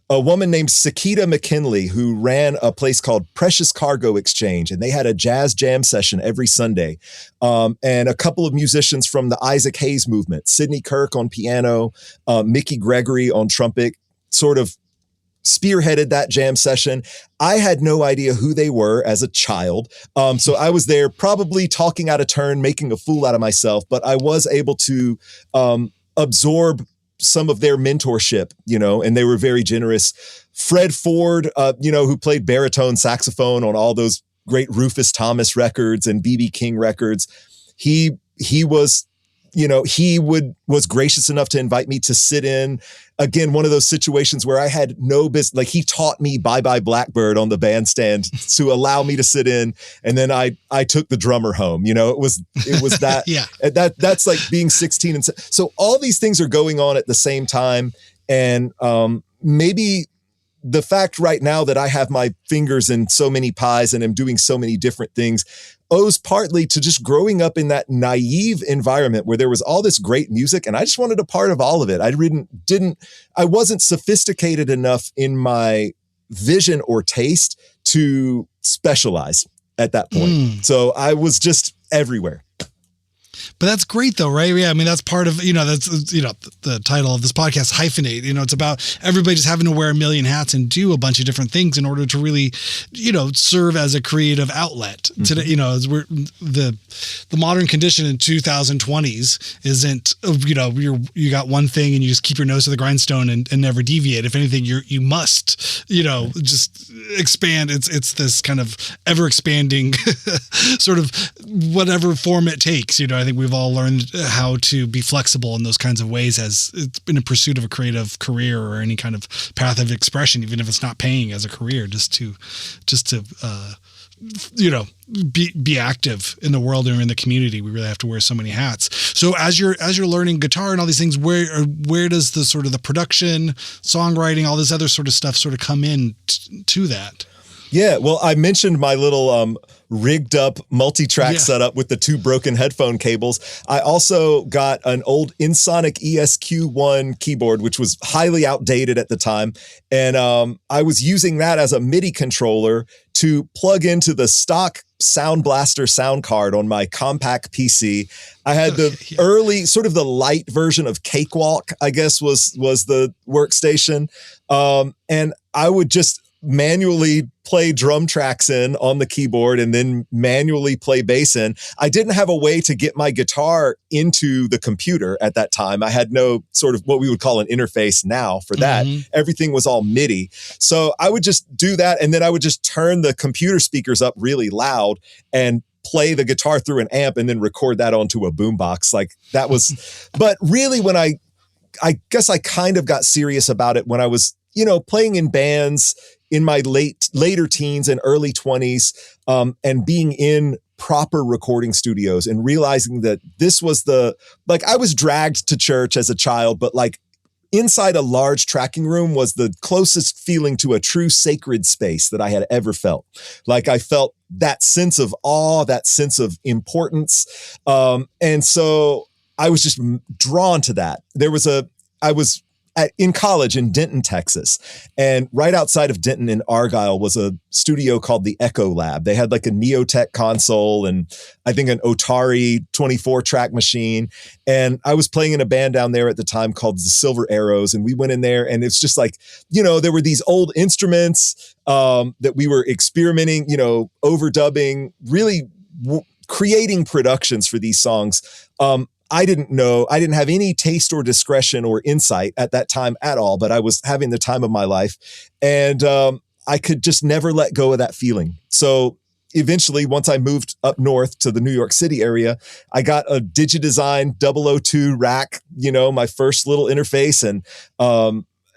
a woman named Sakita McKinley who ran a place called Precious Cargo Exchange, and they had a jazz jam session every Sunday. And a couple of musicians from the Isaac Hayes movement, Sidney Kirk on piano, Mickey Gregory on trumpet, sort of spearheaded that jam session. I had no idea who they were as a child. So I was there probably talking out of turn, making a fool out of myself, but I was able to absorb some of their mentorship, and they were very generous. Fred Ford, who played baritone saxophone on all those great Rufus Thomas records and B.B. King records. He was, was gracious enough to invite me to sit in, again, one of those situations where I had no business. Like, he taught me Bye Bye Blackbird on the bandstand to allow me to sit in. And then I took the drummer home. It was that, yeah. That's like being 16. And so all these things are going on at the same time. And maybe the fact right now that I have my fingers in so many pies and am doing so many different things owes partly to just growing up in that naive environment where there was all this great music and I just wanted a part of all of it. I wasn't sophisticated enough in my vision or taste to specialize at that point. So I was just everywhere. But that's great though, right? Yeah. I mean, that's part of, that's, the title of this podcast, Hyphenate. It's about everybody just having to wear a million hats and do a bunch of different things in order to really, serve as a creative outlet. Today, as we're the modern condition in 2020s isn't, you got one thing and you just keep your nose to the grindstone and never deviate. If anything, you must, just expand. It's this kind of ever expanding sort of whatever form it takes. I think we've all learned how to be flexible in those kinds of ways as it's been in pursuit of a creative career or any kind of path of expression, even if it's not paying as a career, just to be active in the world or in the community. We really have to wear so many hats. So as you're learning guitar and all these things, where does the sort of the production, songwriting, all this other sort of stuff sort of come in to that? Yeah, well, I mentioned my little rigged up multi-track setup with the 2 broken headphone cables. I also got an old Insonic ESQ1 keyboard, which was highly outdated at the time. And I was using that as a MIDI controller to plug into the stock Sound Blaster sound card on my compact PC. I had the early, sort of the light version of Cakewalk, I guess was the workstation. And I would just manually play drum tracks in on the keyboard and then manually play bass in. I didn't have a way to get my guitar into the computer at that time. I had no sort of what we would call an interface now for that. Everything was all MIDI. So I would just do that. And then I would just turn the computer speakers up really loud and play the guitar through an amp and then record that onto a boombox. Like that was, but really when I guess I kind of got serious about it when I was, playing in bands in my later teens and early 20s, and being in proper recording studios and realizing that this was I was dragged to church as a child, but like inside a large tracking room was the closest feeling to a true sacred space that I had ever felt. Like I felt that sense of awe, that sense of importance. And so I was just drawn to that. I was in college in Denton, Texas. And right outside of Denton in Argyle was a studio called the Echo Lab. They had like a Neotech console and I think an Otari 24-track machine. And I was playing in a band down there at the time called the Silver Arrows. And we went in there and it's just like, there were these old instruments that we were experimenting, overdubbing, really creating productions for these songs. I didn't have any taste or discretion or insight at that time at all, but I was having the time of my life. And I could just never let go of that feeling. So eventually, once I moved up north to the New York City area, I got a Digidesign 002 rack, my first little interface, and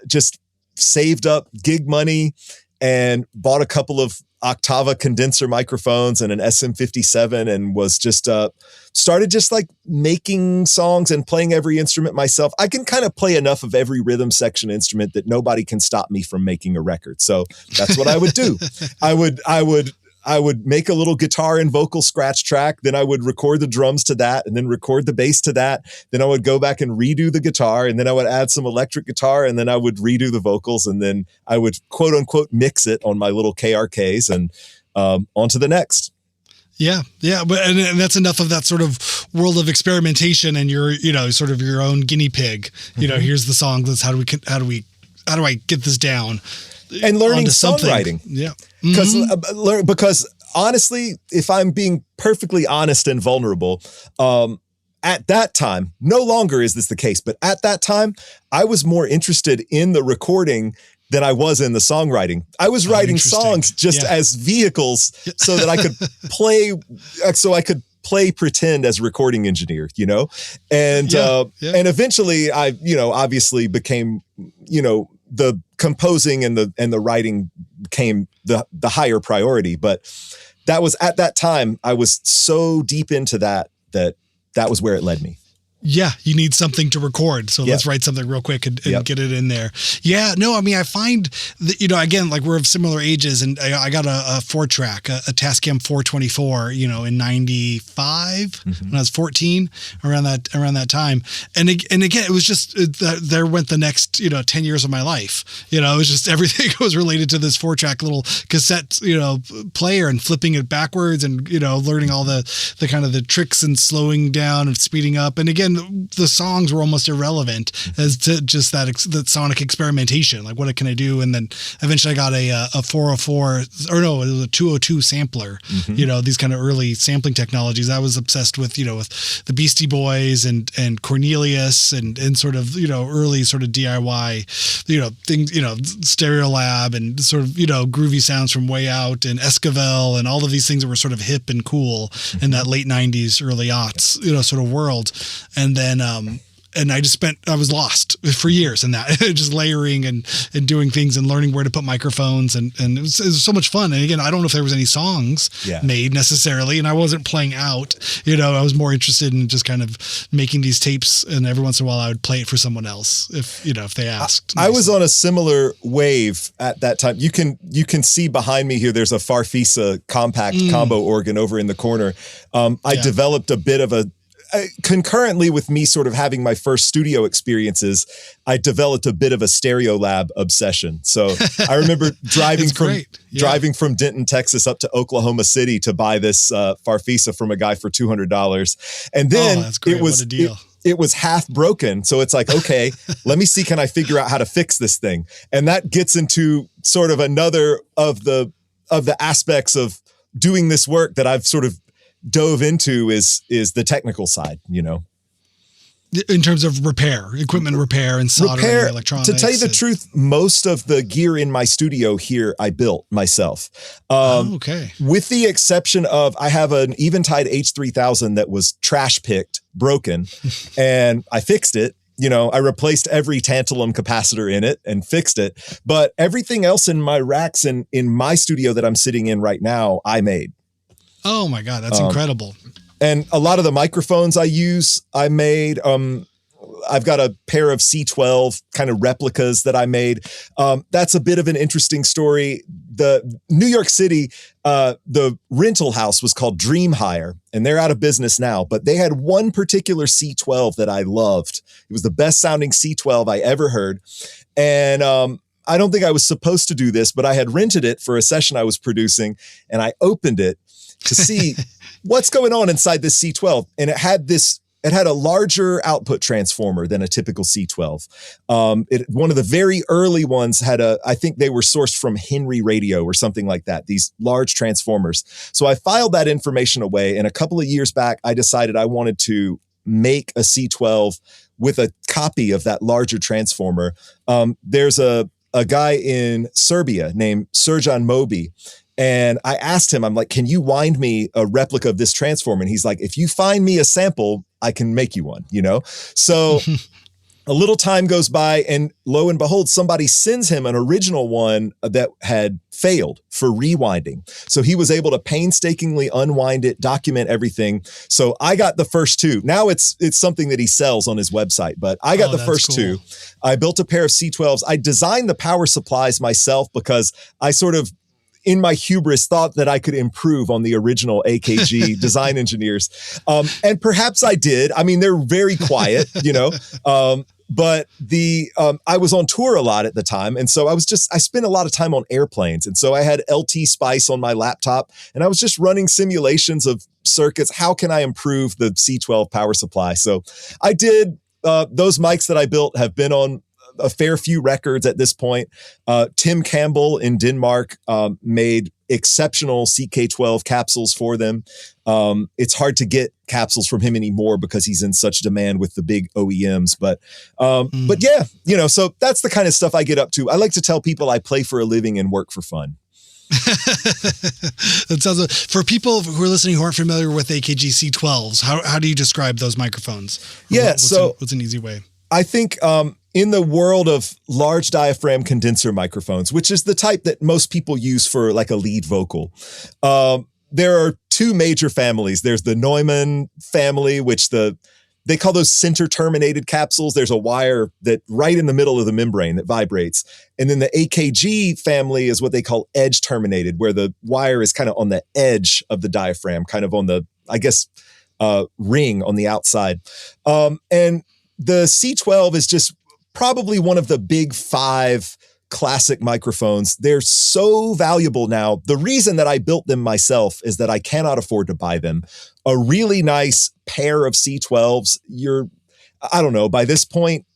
just saved up gig money and bought a couple of Octava condenser microphones and an SM57 and was just started just like making songs and playing every instrument myself. I can kind of play enough of every rhythm section instrument that nobody can stop me from making a record. So that's what I would do. I would make a little guitar and vocal scratch track. Then I would record the drums to that and then record the bass to that. Then I would go back and redo the guitar and then I would add some electric guitar and then I would redo the vocals and then I would quote unquote mix it on my little KRKs and on to the next. Yeah. But and that's enough of that sort of world of experimentation and your, sort of your own guinea pig. Here's the song. How do I get this down? And learning songwriting. Yeah. Because honestly, if I'm being perfectly honest and vulnerable, at that time, no longer is this the case, but at that time, I was more interested in the recording than I was in the songwriting. I was writing songs just as vehicles so that I could play pretend as a recording engineer, you know? And and eventually I, you know, obviously became, you know, the composing and the writing became the higher priority. But that was at that time, I was so deep into that was where it led me. Yeah, you need something to record. So let's write something real quick and get it in there. Yeah, no, I mean, I find that, you know, again, like we're of similar ages, and I got a 4-track, a Tascam 424, you know, in 95 when I was 14, around that time. And again, it was just, there went the next, you know, 10 years of my life. You know, it was just everything was related to this 4-track little cassette, you know, player and flipping it backwards and, you know, learning all the kind of the tricks and slowing down and speeding up. And again, the songs were almost irrelevant as to just that sonic experimentation. Like, what can I do? And then eventually I got a 404, or no, it was a 202 sampler, you know, these kind of early sampling technologies. I was obsessed with, you know, with the Beastie Boys and Cornelius and sort of, you know, early sort of DIY, you know, things, you know, Stereolab and sort of, you know, groovy sounds from Way Out and Esquivel and all of these things that were sort of hip and cool in that late 90s, early aughts, you know, sort of world. And then, and I was lost for years in that, just layering and doing things and learning where to put microphones. And it was so much fun. And again, I don't know if there was any songs made necessarily, and I wasn't playing out, you know, I was more interested in just kind of making these tapes. And every once in a while I would play it for someone else if they asked. I was on a similar wave at that time. You can see behind me here, there's a Farfisa compact combo organ over in the corner. I developed a bit of concurrently with me sort of having my first studio experiences, I developed a bit of a Stereolab obsession. So I remember driving from Denton, Texas up to Oklahoma City to buy this Farfisa from a guy for $200. And then it was, what a deal. It was half broken. So it's like, okay, let me see, can I figure out how to fix this thing? And that gets into sort of another of the aspects of doing this work that I've sort of dove into is the technical side, you know, in terms of equipment repair and soldering electronics. To tell you the truth, most of the gear in my studio here, I built myself. With the exception of, I have an Eventide H3000 that was trash picked, broken, and I fixed it. You know, I replaced every tantalum capacitor in it and fixed it. But everything else in my racks and in my studio that I'm sitting in right now, I made. Oh my God, that's incredible. And a lot of the microphones I use, I made. I've got a pair of C12 kind of replicas that I made. That's a bit of an interesting story. The New York City, the rental house was called Dream Hire, and they're out of business now, but they had one particular C12 that I loved. It was the best sounding C12 I ever heard. And I don't think I was supposed to do this, but I had rented it for a session I was producing, and I opened it to see what's going on inside this C12. And it had a larger output transformer than a typical C12. One of the very early ones I think they were sourced from Henry Radio or something like that, these large transformers. So I filed that information away. And a couple of years back, I decided I wanted to make a C12 with a copy of that larger transformer. There's a guy in Serbia named Srđan Mobi. And I asked him, I'm like, can you wind me a replica of this transformer? And he's like, if you find me a sample, I can make you one, you know? So a little time goes by, and lo and behold, somebody sends him an original one that had failed for rewinding. So he was able to painstakingly unwind it, document everything. So I got the first two. Now it's something that he sells on his website, but I got the first two. I built a pair of C12s. I designed the power supplies myself because I sort of, in my hubris, thought that I could improve on the original AKG design engineers. And perhaps I did. I mean, they're very quiet, you know, but I was on tour a lot at the time. And so I spent a lot of time on airplanes. And so I had LT Spice on my laptop, and I was just running simulations of circuits. How can I improve the C12 power supply? So I did, those mics that I built have been on a fair few records at this point. Tim Campbell in Denmark made exceptional CK12 capsules for them. It's hard to get capsules from him anymore because he's in such demand with the big OEMs. But yeah, you know, so that's the kind of stuff I get up to. I like to tell people I play for a living and work for fun. That sounds, for people who are listening who aren't familiar with AKG C12s, how do you describe those microphones? Yeah, what's an easy way? I think in the world of large diaphragm condenser microphones, which is the type that most people use for like a lead vocal, there are two major families. There's the Neumann family, which they call those center terminated capsules. There's a wire that right in the middle of the membrane that vibrates. And then the AKG family is what they call edge terminated, where the wire is kind of on the edge of the diaphragm, kind of on the, I guess, ring on the outside. And the C12 is just probably one of the big 5 classic microphones. They're so valuable now. The reason that I built them myself is that I cannot afford to buy them. A really nice pair of C12s, I don't know, by this point,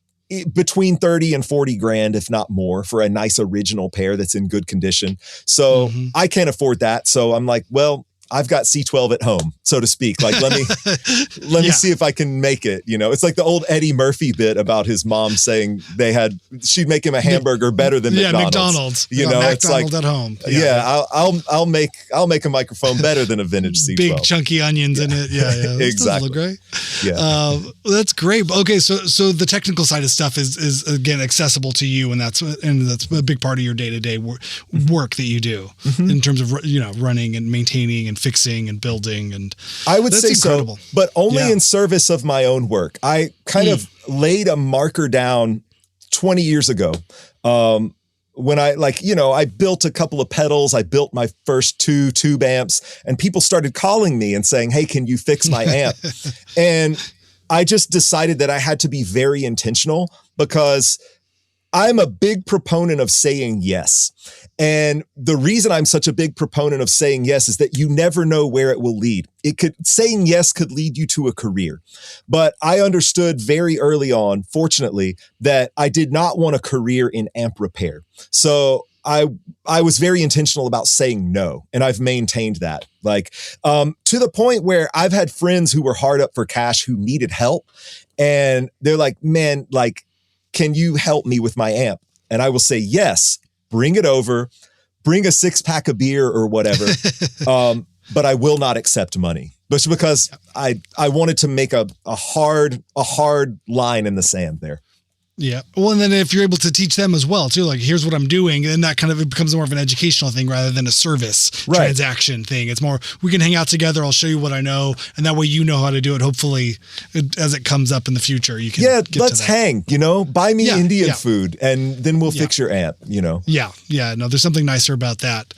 between 30 and 40 grand, if not more, for a nice original pair that's in good condition. So I can't afford that. So I'm like, well, I've got C12 at home, so to speak. Like, let me see if I can make it. You know, it's like the old Eddie Murphy bit about his mom saying she'd make him a hamburger better than McDonald's. McDonald's. You know, McDonald's, it's like at home. I'll make a microphone better than a vintage C12. Big chunky onions in it. Yeah. Exactly. Look great. Yeah. That's great. Okay, so the technical side of stuff is again accessible to you, and that's a big part of your day-to-day work that you do in terms of running and maintaining and fixing and building, and I would say incredible. So, but only in service of my own work. I kind of laid a marker down 20 years ago. When I built a couple of pedals, I built my first 2 tube amps, and people started calling me and saying, "Hey, can you fix my amp?" And I just decided that I had to be very intentional, because I'm a big proponent of saying yes. And the reason I'm such a big proponent of saying yes is that you never know where it will lead. Saying yes could lead you to a career. But I understood very early on, fortunately, that I did not want a career in amp repair. So I was very intentional about saying no, and I've maintained that. Like, to the point where I've had friends who were hard up for cash who needed help, and they're like, "Man, like, can you help me with my amp?" And I will say, yes, bring it over, bring a 6-pack of beer or whatever. But I will not accept money. Just because I wanted to make a hard line in the sand there. Yeah. Well, and then if you're able to teach them as well, too, like, here's what I'm doing, and that kind of, it becomes more of an educational thing rather than a service transaction thing. It's more, we can hang out together. I'll show you what I know. And that way, you know how to do it. Hopefully, as it comes up in the future, you can. Yeah. Let's hang, buy me Indian food, and then we'll fix your amp, Yeah. Yeah. No, there's something nicer about that.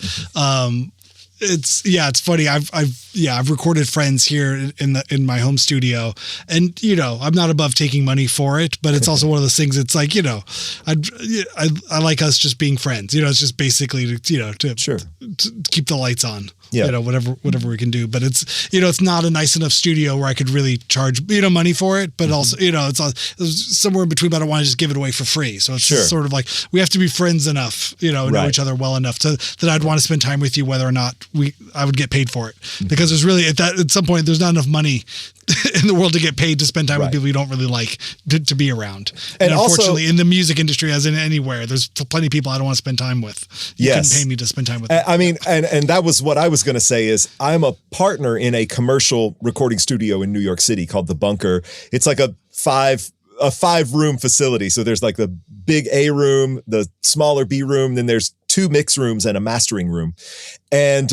It's funny. I've recorded friends here in my home studio, and I'm not above taking money for it, but it's also one of those things. It's like, I like us just being friends. It's just basically to keep the lights on. Yeah. Whatever we can do. But it's, it's not a nice enough studio where I could really charge, money for it. But also, it's somewhere in between, but I don't want to just give it away for free. So it's just sort of like, we have to be friends enough, know each other well enough that I'd want to spend time with you, whether or not I would get paid for it. Because there's really, at some point, there's not enough money in the world to get paid to spend time with people you don't really like to be around. And unfortunately, in the music industry, as in anywhere, there's plenty of people I don't want to spend time with. You couldn't pay me to spend time with them. I mean, and that was what I was going to say is I'm a partner in a commercial recording studio in New York City called The Bunker. It's like a 5-room facility. So there's like the big A room, the smaller B room, then there's 2 mix rooms and a mastering room. And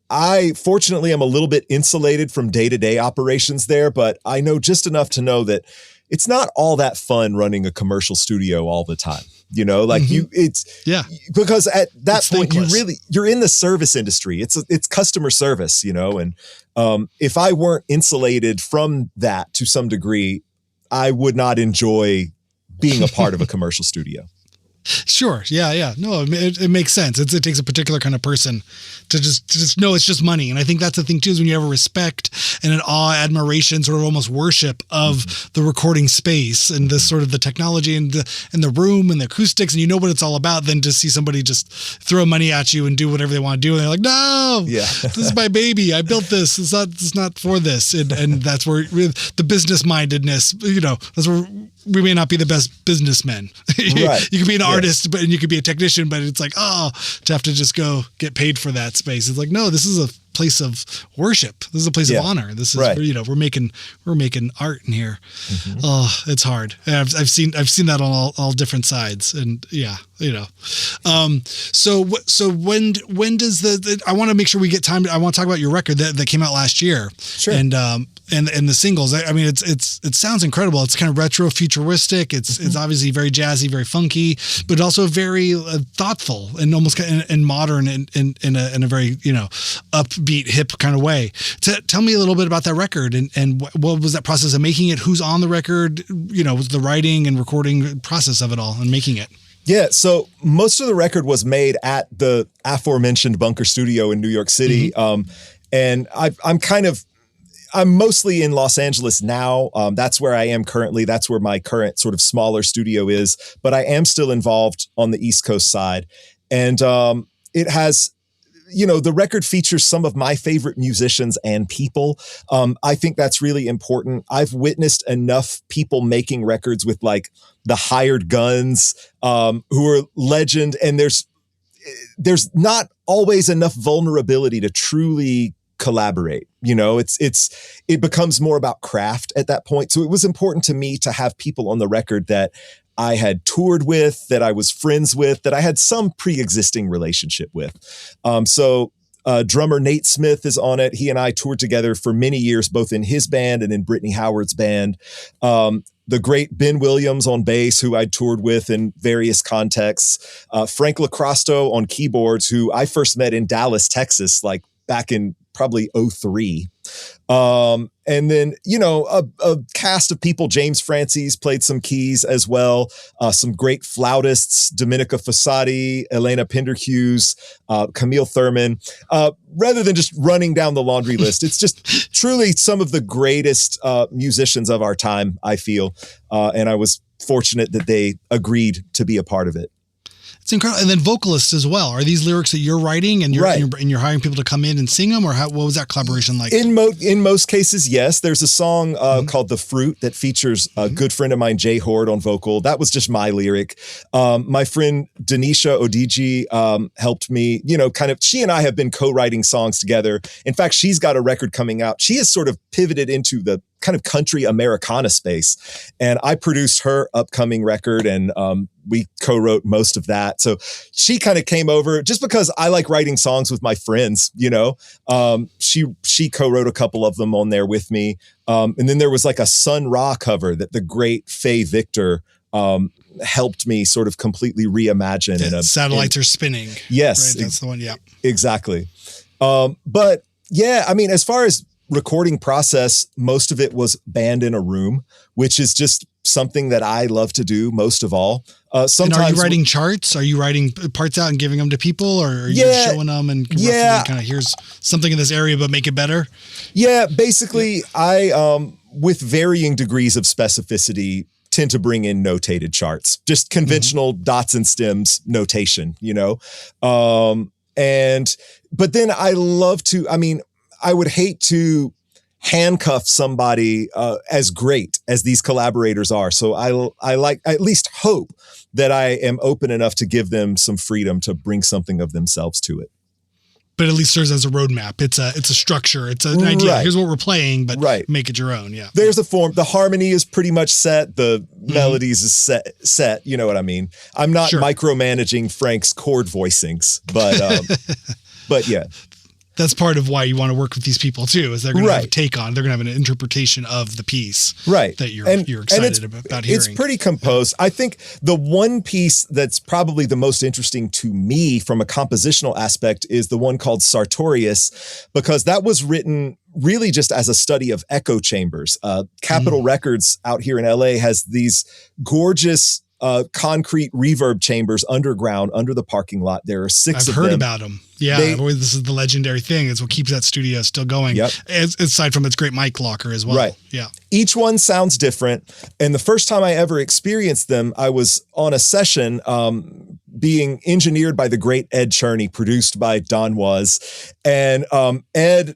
I fortunately am a little bit insulated from day-to-day operations there, but I know just enough to know that it's not all that fun running a commercial studio all the time. Because at that point you're in the service industry. It's customer service, and if I weren't insulated from that to some degree, I would not enjoy being a part of a commercial studio. Sure. Yeah. No, it makes sense. It takes a particular kind of person to just know it's just money. And I think that's the thing too, is when you have a respect and an awe, admiration, sort of almost worship of the recording space and the sort of the technology and the room and the acoustics, and you know what it's all about, then to see somebody just throw money at you and do whatever they want to do. And they're like, no, this is my baby. I built this. It's not for this. And that's where the business mindedness, that's where we may not be the best businessmen. Right. You can be an artist, and you could be a technician, but it's like, to have to just go get paid for that space. It's like, no, this is a place of worship. This is a place of honor. This is, we're making art in here. Mm-hmm. Oh, it's hard. I've seen that on all different sides. And so when does I want to make sure we get time. I want to talk about your record that came out last year. Sure. And the singles. I mean, it sounds incredible. It's kind of retro futuristic. It's obviously very jazzy, very funky, but also very thoughtful and almost and modern in a very, upbeat, hip kind of way. Tell me a little bit about that record and what was that process of making it? Who's on the record? Was the writing and recording process of it all and making it? Yeah, so most of the record was made at the aforementioned Bunker Studio in New York City. Mm-hmm. And I'm mostly in Los Angeles now. That's where I am currently. That's where my current sort of smaller studio is. But I am still involved on the East Coast side. And it has, the record features some of my favorite musicians and people. I think that's really important. I've witnessed enough people making records with like the hired guns who are legend. And there's not always enough vulnerability to truly collaborate. It becomes more about craft at that point. So it was important to me to have people on the record that I had toured with, that I was friends with, that I had some pre-existing relationship with. Drummer Nate Smith is on it. He and I toured together for many years, both in his band and in Brittany Howard's band. The great Ben Williams on bass, who I toured with in various contexts. Frank LaCrosto on keyboards, who I first met in Dallas, Texas, like back in probably 2003. And then, a cast of people. James Francis played some keys as well. Some great flautists, Dominica Fossati, Elena Penderhughes, Camille Thurman. Rather than just running down the laundry list, it's just truly some of the greatest musicians of our time, I feel. And I was fortunate that they agreed to be a part of it. It's incredible. And then vocalists as well. Are these lyrics that you're writing and you're hiring people to come in and sing them, or what was that collaboration like? In most cases, yes. There's a song called The Fruit that features a good friend of mine, Jay Horde, on vocal. That was just my lyric. My friend Denisha Odiji helped me, she and I have been co-writing songs together. In fact, she's got a record coming out. She has sort of pivoted into the kind of country Americana space. And I produced her upcoming record, and we co-wrote most of that. So she kind of came over just because I like writing songs with my friends, she co-wrote a couple of them on there with me. And then there was like a Sun Ra cover that the great Faye Victor helped me sort of completely reimagine. Satellites Are Spinning. Yes. Right? That's the one. Yeah, exactly. But yeah, I mean, as far as recording process, most of it was band in a room, which is just something that I love to do most of all. Sometimes, and are you writing charts? Are you writing parts out and giving them to people, or are you showing them and kind of here's something in this area, but make it better? Yeah, basically I, with varying degrees of specificity, tend to bring in notated charts, just conventional dots and stems notation, but then I love to, I would hate to handcuff somebody as great as these collaborators are. So I at least hope that I am open enough to give them some freedom to bring something of themselves to it. But at least serves as a roadmap. It's a structure. It's an idea. Right. Here's what we're playing, but make it your own. Yeah. There's a form. The harmony is pretty much set. The melodies is set. You know what I mean? I'm not micromanaging Frank's chord voicings, but yeah. That's part of why you want to work with these people too, is they're going to have a take on, they're going to have an interpretation of the piece that you're excited about hearing. It's pretty composed. I think the one piece that's probably the most interesting to me from a compositional aspect is the one called Sartorius, because that was written really just as a study of echo chambers. Capitol Records out here in LA has these gorgeous concrete reverb chambers underground under the parking lot. There are 6 of them. I've heard about them. Yeah, this is the legendary thing. It's what keeps that studio still going. Yep. Aside from its great mic locker as well. Right. Yeah. Each one sounds different. And the first time I ever experienced them, I was on a session being engineered by the great Ed Cherney, produced by Don Was. And Ed,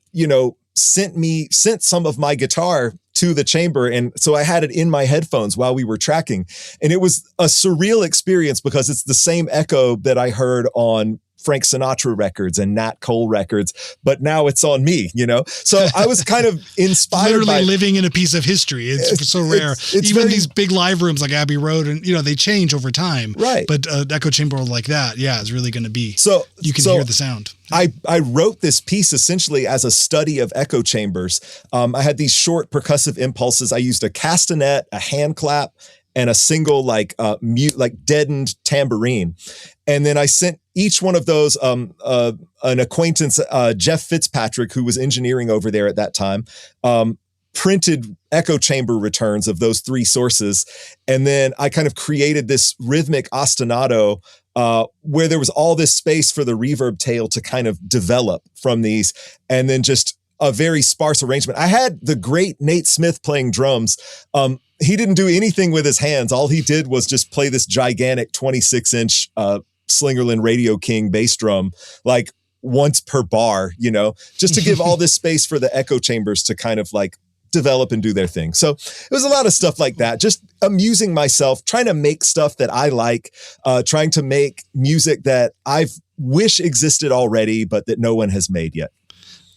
sent some of my guitar to the chamber. And so I had it in my headphones while we were tracking. And it was a surreal experience because it's the same echo that I heard on Frank Sinatra records and Nat Cole records, but now it's on me, So I was kind of inspired literally by living in a piece of history. It's so rare. Even these big live rooms like Abbey Road, and they change over time. Right. But echo chamber like that, is really going to be. So you can hear the sound. I wrote this piece essentially as a study of echo chambers. I had these short percussive impulses. I used a castanet, a hand clap, and a single deadened tambourine. And then I sent each one of those, an acquaintance, Jeff Fitzpatrick, who was engineering over there at that time, printed echo chamber returns of those 3 sources. And then I kind of created this rhythmic ostinato where there was all this space for the reverb tail to kind of develop from these. And then just a very sparse arrangement. I had the great Nate Smith playing drums. He didn't do anything with his hands. All he did was just play this gigantic 26-inch Slingerland Radio King bass drum, like once per bar, just to give all this space for the echo chambers to kind of like develop and do their thing. So it was a lot of stuff like that, just amusing myself, trying to make stuff that I like, trying to make music that I wish existed already, but that no one has made yet.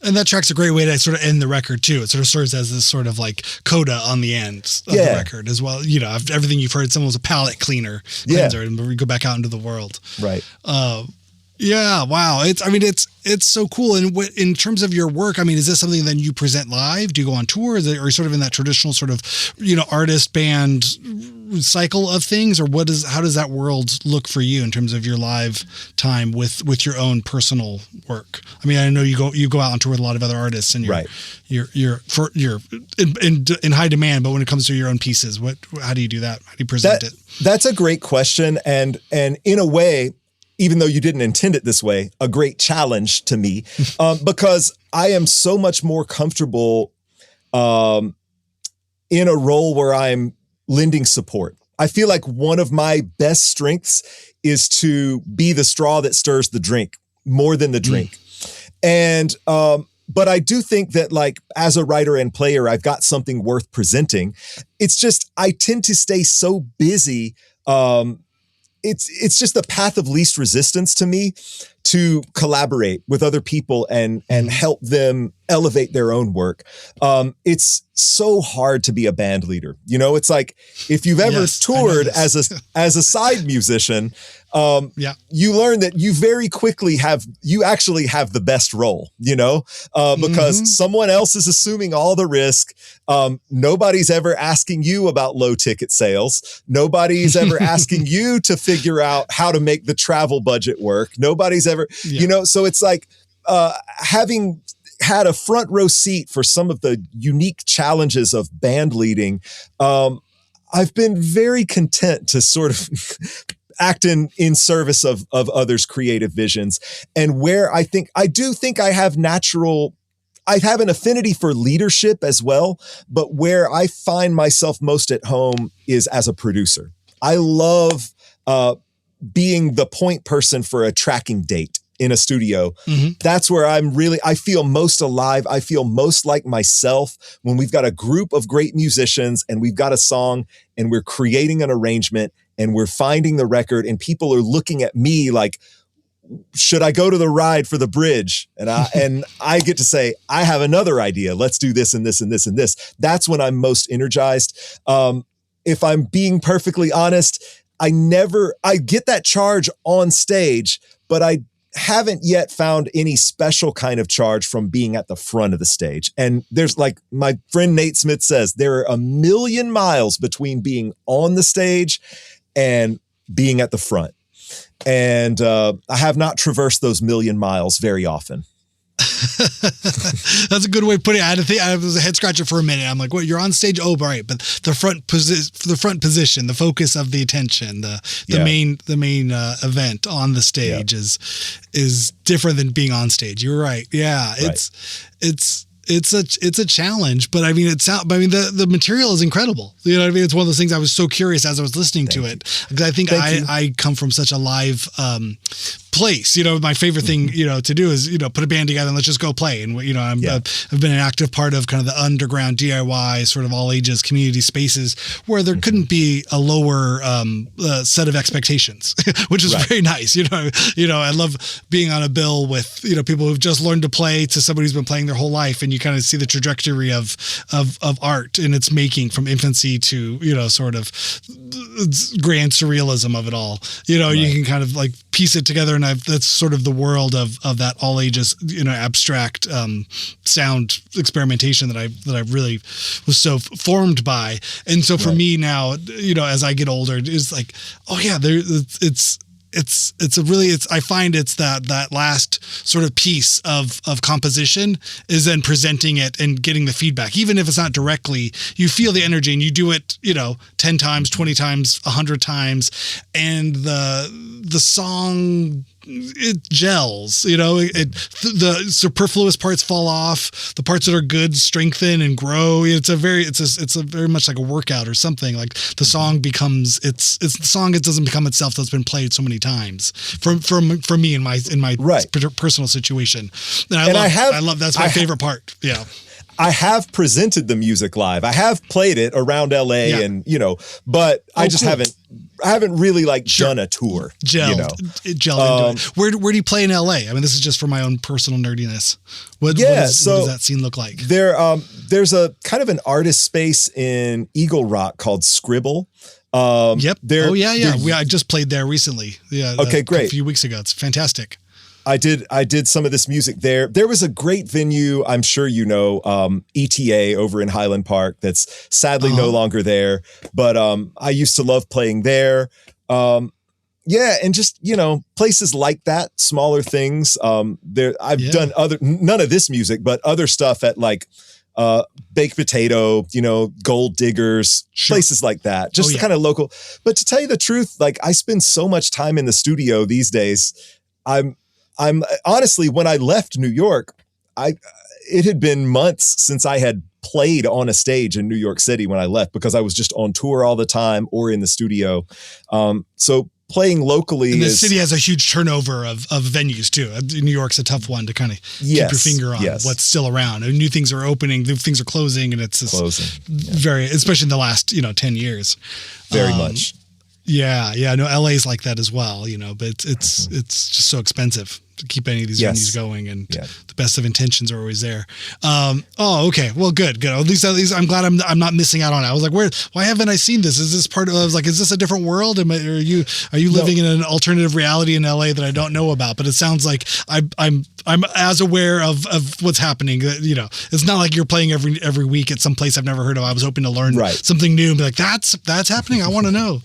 And that track's a great way to sort of end the record too. It sort of serves as this sort of like coda on the end of the record as well. After everything you've heard, someone was a palate cleanser, and we go back out into the world. Right. Yeah. Wow. It's so cool. And in terms of your work, is this something that you present live? Do you go on tour? Or are you sort of in that traditional sort of, artist band cycle of things, or how does that world look for you in terms of your live time with your own personal work? I know you go out on tour with a lot of other artists, and you're in high demand. But when it comes to your own pieces, how do you do that? How do you present it? That's a great question, and in a way, even though you didn't intend it this way, a great challenge to me, because I am so much more comfortable in a role where I'm lending support. I feel like one of my best strengths is to be the straw that stirs the drink more than the drink. And, but I do think that as a writer and player, I've got something worth presenting. It's just, I tend to stay so busy. It's just the path of least resistance to me to collaborate with other people and help them elevate their own work. It's so hard to be a band leader. It's like if you've ever toured as a side musician, you learn that you very quickly actually have the best role, because someone else is assuming all the risk. Nobody's ever asking you about low ticket sales. Nobody's ever asking you to figure out how to make the travel budget work. Nobody's ever, so it's like having had a front row seat for some of the unique challenges of band leading. I've been very content to sort of act in service of others' creative visions. And where I do think I have an affinity for leadership as well, but where I find myself most at home is as a producer. I love being the point person for a tracking date in a studio. That's where I feel most alive. I feel most like myself when we've got a group of great musicians and we've got a song and we're creating an arrangement and we're finding the record and people are looking at me like, should I go to the ride for the bridge? And I get to say, I have another idea. Let's do this and this and this and this. That's when I'm most energized. If I'm being perfectly honest, I get that charge on stage, but I haven't yet found any special kind of charge from being at the front of the stage. And there's, like my friend Nate Smith says, there are a million miles between being on the stage and being at the front. And I have not traversed those million miles very often. That's a good way of putting it. I was a head scratcher for a minute. I'm like, "What? You're on stage? Oh, right." But the front position, the focus of the attention, the main event on the stage is different than being on stage. You're right. Yeah, it's a challenge, but I mean, the material is incredible. You know what I mean? It's one of those things I was so curious as I was listening to it, because I think I come from such a live place. You know, my favorite thing, to do is, put a band together and let's just go play. And, I've been an active part of kind of the underground DIY sort of all ages community spaces where there couldn't be a lower set of expectations, which is very nice. I love being on a bill with, people who've just learned to play to somebody who's been playing their whole life. And you kind of see the trajectory of art in its making from infancy to, sort of grand surrealism of it all. You can kind of like piece it together, and that's sort of the world of that all ages, abstract sound experimentation that I really was so formed by. And so for me now, as I get older, it's like, oh yeah, I find it's that last sort of piece of composition is then presenting it and getting the feedback. Even if it's not directly, you feel the energy and you do it, 10 times, 20 times, 100 times. And the song, it gels, the superfluous parts fall off, the parts that are good strengthen and grow. It's a very much like a workout or something. Like the song becomes it's the song. It doesn't become itself. That's been played so many times for me in my personal situation. And I love that's my favorite part. Yeah. I have presented the music live. I have played it around LA and, but I just haven't really done a tour. Gelled into it. Where do you play in LA? I mean, this is just for my own personal nerdiness. What does that scene look like? There's a kind of an artist space in Eagle Rock called Scribble. Yep. I just played there recently. Yeah. Okay, great. A few weeks ago. It's fantastic. I did some of this music there. There was a great venue, I'm sure ETA over in Highland Park that's sadly no longer there. But I used to love playing there. And just, places like that, smaller things. I've done none of this music, but other stuff at Baked Potato, Gold Diggers, places like that. Just kind of local. But to tell you the truth, I spend so much time in the studio these days. I'm honestly, when I left New York, it had been months since I had played on a stage in New York City when I left, because I was just on tour all the time or in the studio. So playing locally, and the city has a huge turnover of venues too. New York's a tough one to kind of keep your finger on what's still around. New things are opening, new things are closing, and it's very, especially in the last 10 years. Very much. Yeah. No, LA's like that as well, but it's just so expensive to keep any of these venues going, and the best of intentions are always there. Okay. Well, good. At least I'm glad I'm not missing out on it. I was like, why haven't I seen this? Is this part of, I was like, is this a different world? Are you living in an alternative reality in LA that I don't know about? But it sounds like I'm as aware of what's happening. It's not like you're playing every week at some place I've never heard of. I was hoping to learn something new and be like, that's happening. I want to know.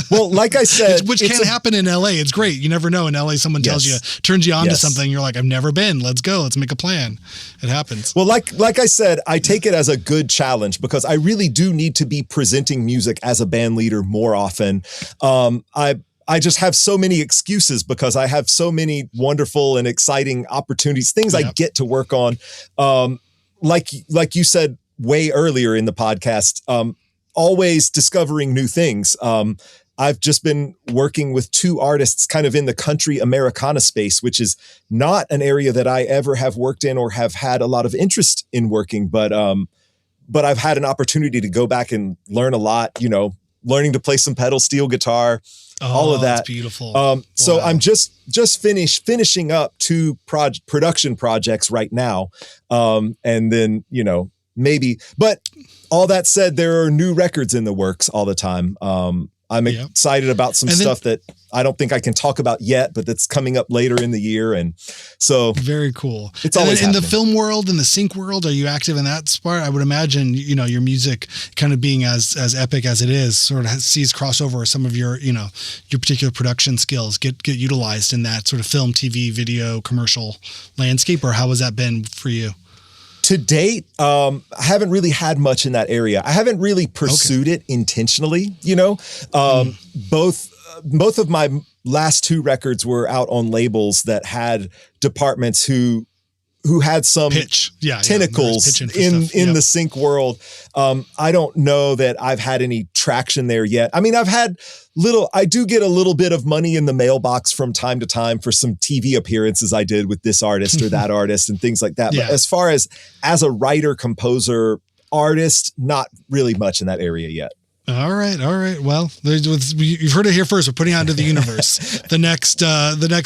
Well, like I said, which can't happen in LA. It's great. You never know. In LA, someone tells you, turns you on to something. You're like, I've never been. Let's go. Let's make a plan. It happens. Well, like I said, I take it as a good challenge, because I really do need to be presenting music as a band leader more often. I just have so many excuses because I have so many wonderful and exciting opportunities, things I get to work on. Like you said way earlier in the podcast, always discovering new things. I've just been working with two artists kind of in the country Americana space, which is not an area that I ever have worked in or have had a lot of interest in working. But I've had an opportunity to go back and learn a lot, learning to play some pedal steel guitar, all of that. That's beautiful. So I'm just finishing up two production projects right now. And then, maybe, but all that said, there are new records in the works all the time. I'm excited about some stuff that I don't think I can talk about yet, but that's coming up later in the year. And so very cool. It's always in happening. the film world, in the sync world, are you active in that part? I would imagine, your music kind of being as epic as it is sort of sees crossover. Some of your particular production skills get utilized in that sort of film, TV, video, commercial landscape, or how has that been for you? To date, I haven't really had much in that area. I haven't really pursued it intentionally. Both of my last two records were out on labels that had departments who had some tentacles in the sync world. I don't know that I've had any traction there yet. I mean, I do get a little bit of money in the mailbox from time to time for some TV appearances I did with this artist or that artist and things like that. But as far as a writer, composer, artist, not really much in that area yet. All right. Well, you've heard it here first. We're putting out into the universe the next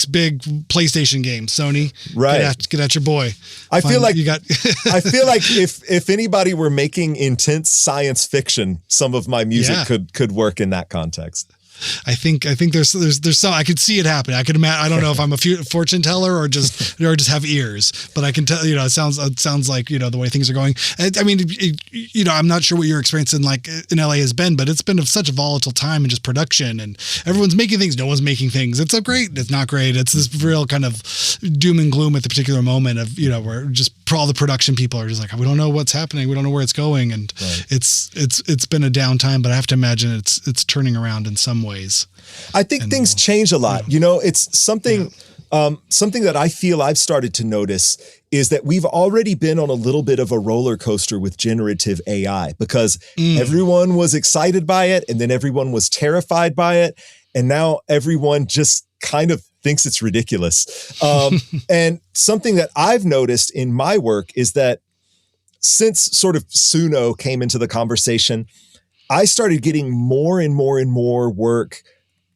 big PlayStation game. Sony, right? Get at your boy. I feel like if anybody were making intense science fiction, some of my music could work in that context. I think there's some, I could see it happen. I could imagine. I don't know if I'm a fortune teller or just have ears, but I can tell. It sounds like the way things are going. And, I mean, I'm not sure what your experience in LA has been, but it's been such a volatile time in just production, and everyone's making things, no one's making things. It's it's not great. It's this real kind of doom and gloom at the particular moment of where just all the production people are just like, we don't know what's happening, we don't know where it's going, and it's been a downtime. But I have to imagine it's turning around in some ways. I think things change a lot. It's something that I feel I've started to notice is that we've already been on a little bit of a roller coaster with generative AI, because everyone was excited by it and then everyone was terrified by it. And now everyone just kind of thinks it's ridiculous. And something that I've noticed in my work is that since sort of Suno came into the conversation, I started getting more and more and more work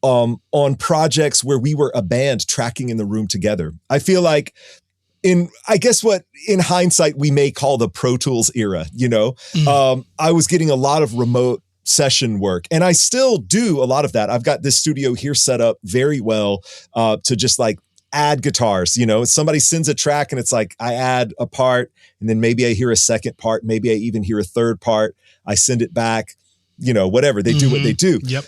on projects where we were a band tracking in the room together. I feel like what in hindsight we may call the Pro Tools era, I was getting a lot of remote session work, and I still do a lot of that. I've got this studio here set up very well to just add guitars. Somebody sends a track and it's like I add a part, and then maybe I hear a second part, maybe I even hear a third part. I send it back. Whatever, they do what they do. Yep.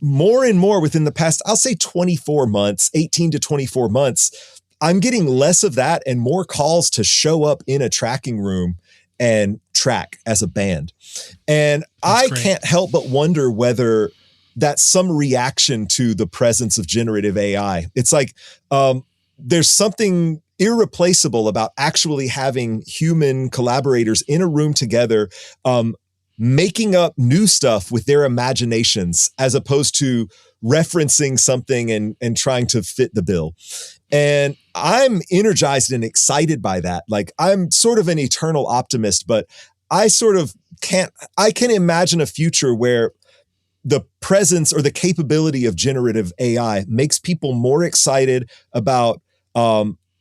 More and more within the past, I'll say 18 to 24 months, I'm getting less of that and more calls to show up in a tracking room and track as a band. And I can't help but wonder whether that's some reaction to the presence of generative AI. It's like there's something irreplaceable about actually having human collaborators in a room together, making up new stuff with their imaginations, as opposed to referencing something and trying to fit the bill. And I'm energized and excited by that. I'm sort of an eternal optimist, but I can imagine a future where the presence or the capability of generative AI makes people more excited about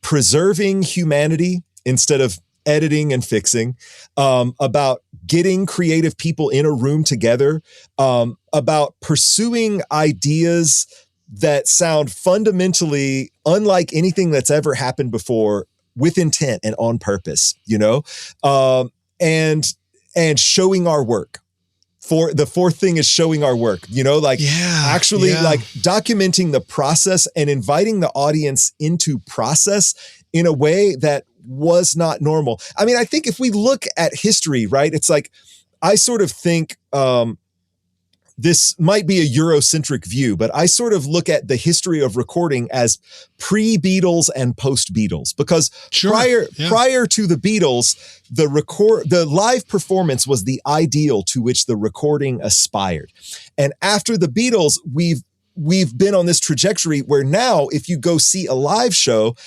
preserving humanity instead of editing and fixing, about getting creative people in a room together, about pursuing ideas that sound fundamentally unlike anything that's ever happened before, with intent and on purpose, and showing our work. For the fourth thing is showing our work, documenting the process and inviting the audience into process in a way that was not normal. I mean, I think if we look at history, right, it's like, I sort of think this might be a Eurocentric view, but I sort of look at the history of recording as pre-Beatles and post-Beatles, because prior to the Beatles, the live performance was the ideal to which the recording aspired. And after the Beatles, we've been on this trajectory where now, if you go see a live show,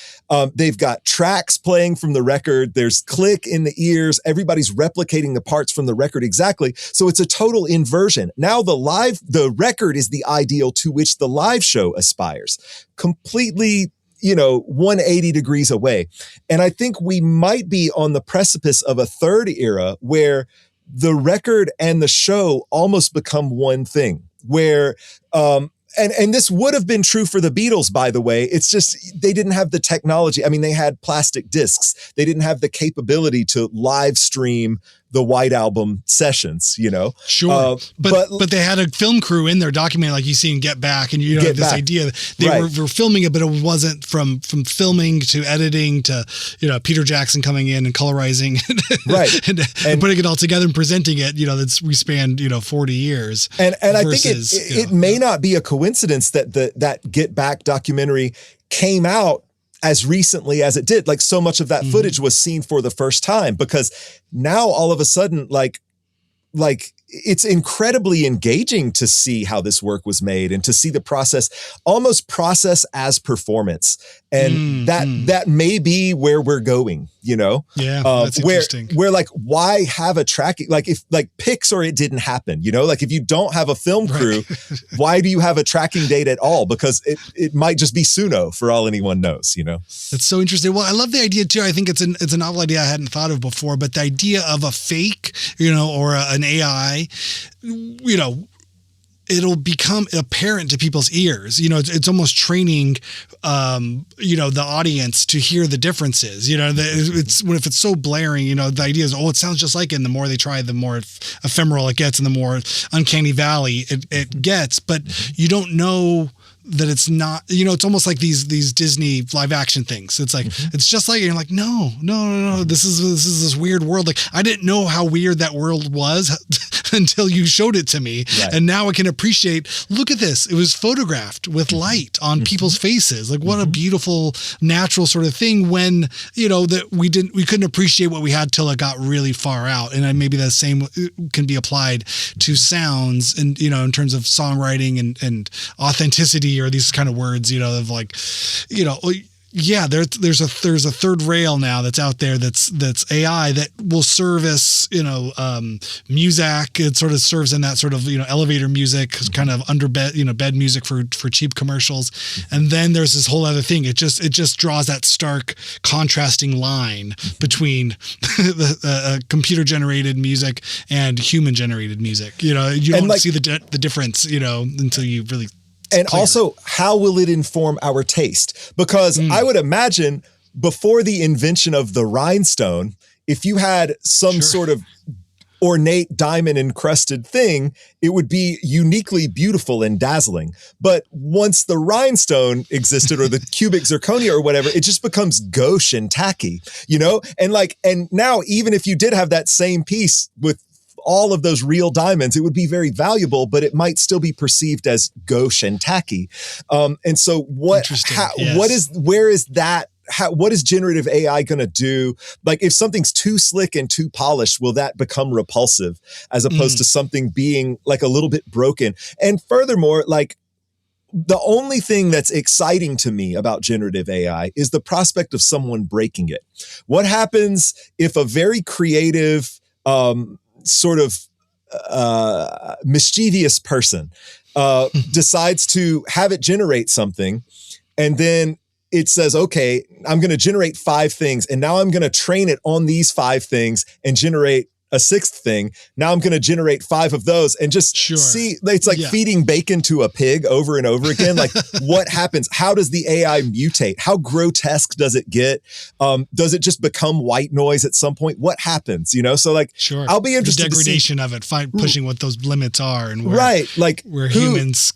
they've got tracks playing from the record. There's click in the ears. Everybody's replicating the parts from the record exactly. So it's a total inversion. Now the record is the ideal to which the live show aspires. Completely, 180 degrees away. And I think we might be on the precipice of a third era where the record and the show almost become one thing. where, and this would have been true for the Beatles, by the way. It's just they didn't have the technology. I mean, they had plastic discs. They didn't have the capability to live stream the White Album sessions, you know? Sure. But they had a film crew in there documenting, like you see in Get Back, and you know, this idea they were filming it, but it wasn't from filming to editing to, you know, Peter Jackson coming in and colorizing and putting it all together and presenting it, you know, we spanned, you know, 40 years. And I think it may not be a coincidence that that Get Back documentary came out as recently as it did. Like, so much of that footage was seen for the first time, because now all of a sudden, like it's incredibly engaging to see how this work was made and to see the process as performance. And that may be where we're going, you know? Yeah, that's interesting. Where like, why have a tracking? Like, if like Pix or it didn't happen, you know, like if you don't have a film crew, why do you have a tracking date at all? Because it might just be Suno for all anyone knows, you know? That's so interesting. Well, I love the idea too. I think it's a novel idea I hadn't thought of before, but the idea of a fake, you know, or an AI, you know, it'll become apparent to people's ears. You know, it's almost training, you know, the audience to hear the differences. You know, if it's so blaring, you know, the idea is, it sounds just like it. And the more they try, the more ephemeral it gets and the more uncanny valley it gets. But you don't know that it's not, you know, it's almost like these Disney live action things. It's like, it's just like, you're like, no, this is this weird world. Like, I didn't know how weird that world was until you showed it to me. Right. And now I can appreciate, look at this. It was photographed with light on people's faces. Like, what a beautiful, natural sort of thing, when, you know, that we couldn't appreciate what we had till it got really far out. And then maybe that same can be applied to sounds and, you know, in terms of songwriting and authenticity, or these kind of words, you know, of like, you know, yeah, there's a third rail now that's out there that's AI that will serve as, you know, Muzak. It sort of serves in that sort of, you know, elevator music, kind of under bed, you know, bed music for cheap commercials. And then there's this whole other thing. It just draws that stark contrasting line between the computer generated music and human generated music. You know, you don't see the difference, you know, until you really. And also, how will it inform our taste? Because I would imagine before the invention of the rhinestone, if you had some sort of ornate diamond encrusted thing, it would be uniquely beautiful and dazzling. But once the rhinestone existed, or the cubic zirconia or whatever, it just becomes gauche and tacky, you know? And now, even if you did have that same piece with all of those real diamonds, it would be very valuable, but it might still be perceived as gauche and tacky. And so what is generative AI going to do? Like, if something's too slick and too polished, will that become repulsive as opposed to something being like a little bit broken? And furthermore, like, the only thing that's exciting to me about generative AI is the prospect of someone breaking it. What happens if a very creative, sort of mischievous person decides to have it generate something, and then it says, okay, I'm going to generate 5 things, and now I'm going to train it on these 5 things and generate a 6th thing. Now I'm going to generate 5 of those and just see. It's like feeding bacon to a pig over and over again. Like, what happens? How does the AI mutate? How grotesque does it get? Does it just become white noise at some point? What happens? You know, so like, I'll be interested. The degradation of it, pushing what those limits are, and where humans,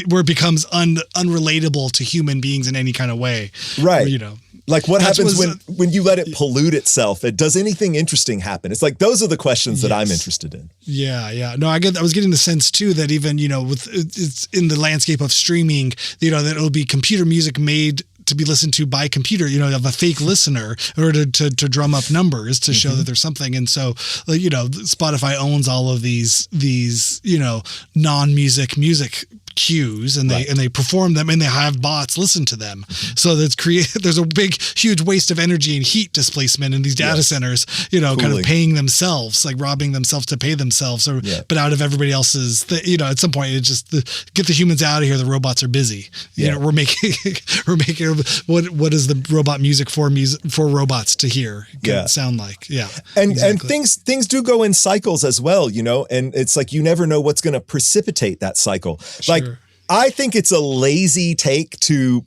where it becomes unrelatable to human beings in any kind of way. Right. Or, you know. Like, what happens when you let it pollute itself? Does anything interesting happen? It's like, those are the questions that I'm interested in. Yeah. No, I was getting the sense too that even, you know, it's in the landscape of streaming, you know, that it'll be computer music made to be listened to by computer, you know, of a fake listener, or to drum up numbers to show that there's something. And so, you know, Spotify owns all of these, you know, non-music cues and they perform them, and they have bots listen to them. So there's a big, huge waste of energy and heat displacement in these data centers, kind of paying themselves, like robbing themselves to pay themselves. But out of everybody else's, at some point, it's just get the humans out of here. The robots are busy. We're making what is the robot music for robots to hear sound like. And things do go in cycles as well, and it's like you never know what's going to precipitate that cycle. Sure. Like, I think it's a lazy take to